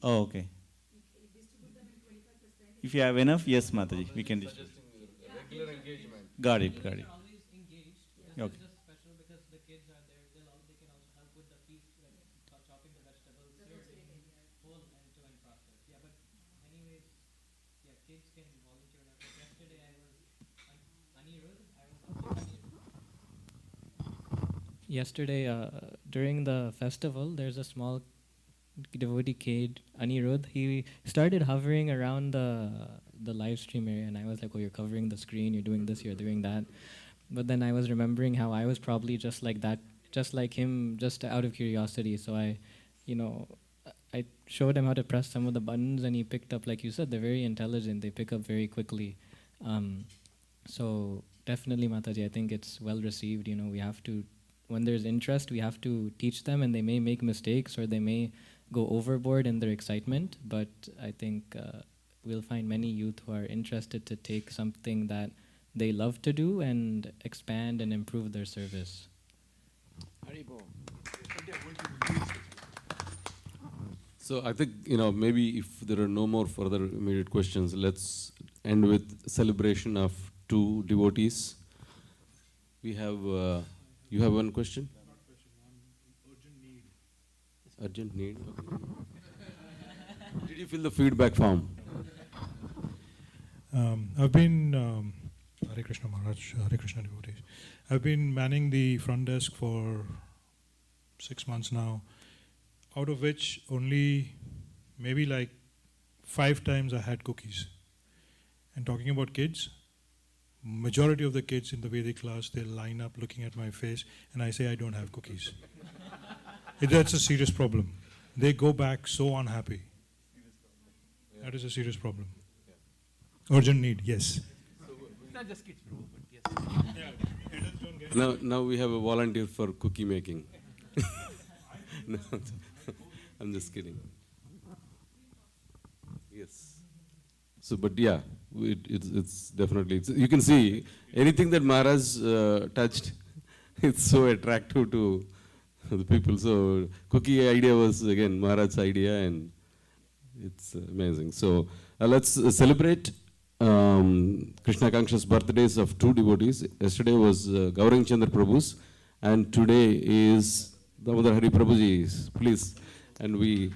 Oh, okay. If you have enough, yes, Mataji, we can distribute. Regular engagement. Got it, got it. Okay. Yesterday, during the festival, there's a small devotee kid, Anirudh. He started hovering around the live stream area, and I was like, oh, you're covering the screen, you're doing this, you're doing that. But then I was remembering how I was probably just like that, just like him, just out of curiosity. So I showed him how to press some of the buttons, and he picked up, like you said, they're very intelligent, they pick up very quickly. So definitely, Mataji, I think it's well received. We have to when there's interest, we have to teach them, and they may make mistakes or they may go overboard in their excitement. But I think we'll find many youth who are interested to take something that they love to do and expand and improve their service. Haribol. So I think, maybe if there are no more further immediate questions, let's end with celebration of two devotees. We have, you have one question? Urgent need. Okay. Did you fill the feedback form? I've been, Hare Krishna Maharaj, Hare Krishna devotees. I've been manning the front desk for 6 months now, out of which only maybe like 5 times I had cookies. And talking about kids, majority of the kids in the Vedic class, they line up looking at my face and I say I don't have cookies. That's a serious problem. They go back so unhappy. That is a serious problem. Urgent need, yes. It's not just kids, bro, but yes. Now we have a volunteer for cookie making. No, I'm just kidding. Yes. So, but yeah, it's definitely, you can see anything that Maharaj touched, it's so attractive to the people. So, cookie idea was again Maharaj's idea, and it's amazing. So, let's celebrate Krishna Kanksha's birthdays of 2 devotees. Yesterday was Gaurang Chandra Prabhu's, and today is Damodar Hari Prabhuji's. Please, and we.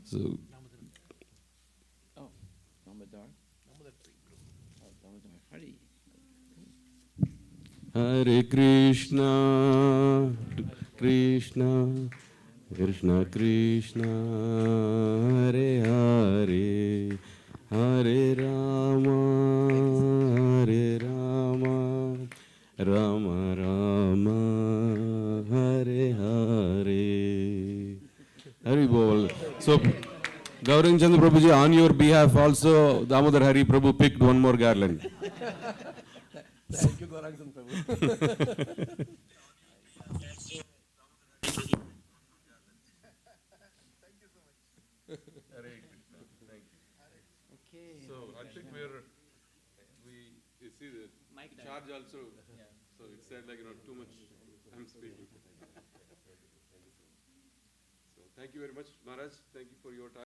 So. Oh, Damodar. Oh, Damodar Hari. Hare Krishna, Krishna, Krishna Krishna, Hare Hare, Hare Rama, Hare Rama, Rama Rama, Hare Hare. Hari Bol. So, Gaurang Chandra Prabhuji, on your behalf also, Damodar Hari Prabhu picked one more garland. Thank you, Gaurang Chandra Prabhu. Okay. So I think you see the charge also. So it said like too much. I'm speaking. So thank you very much, Maharaj. Thank you for your time.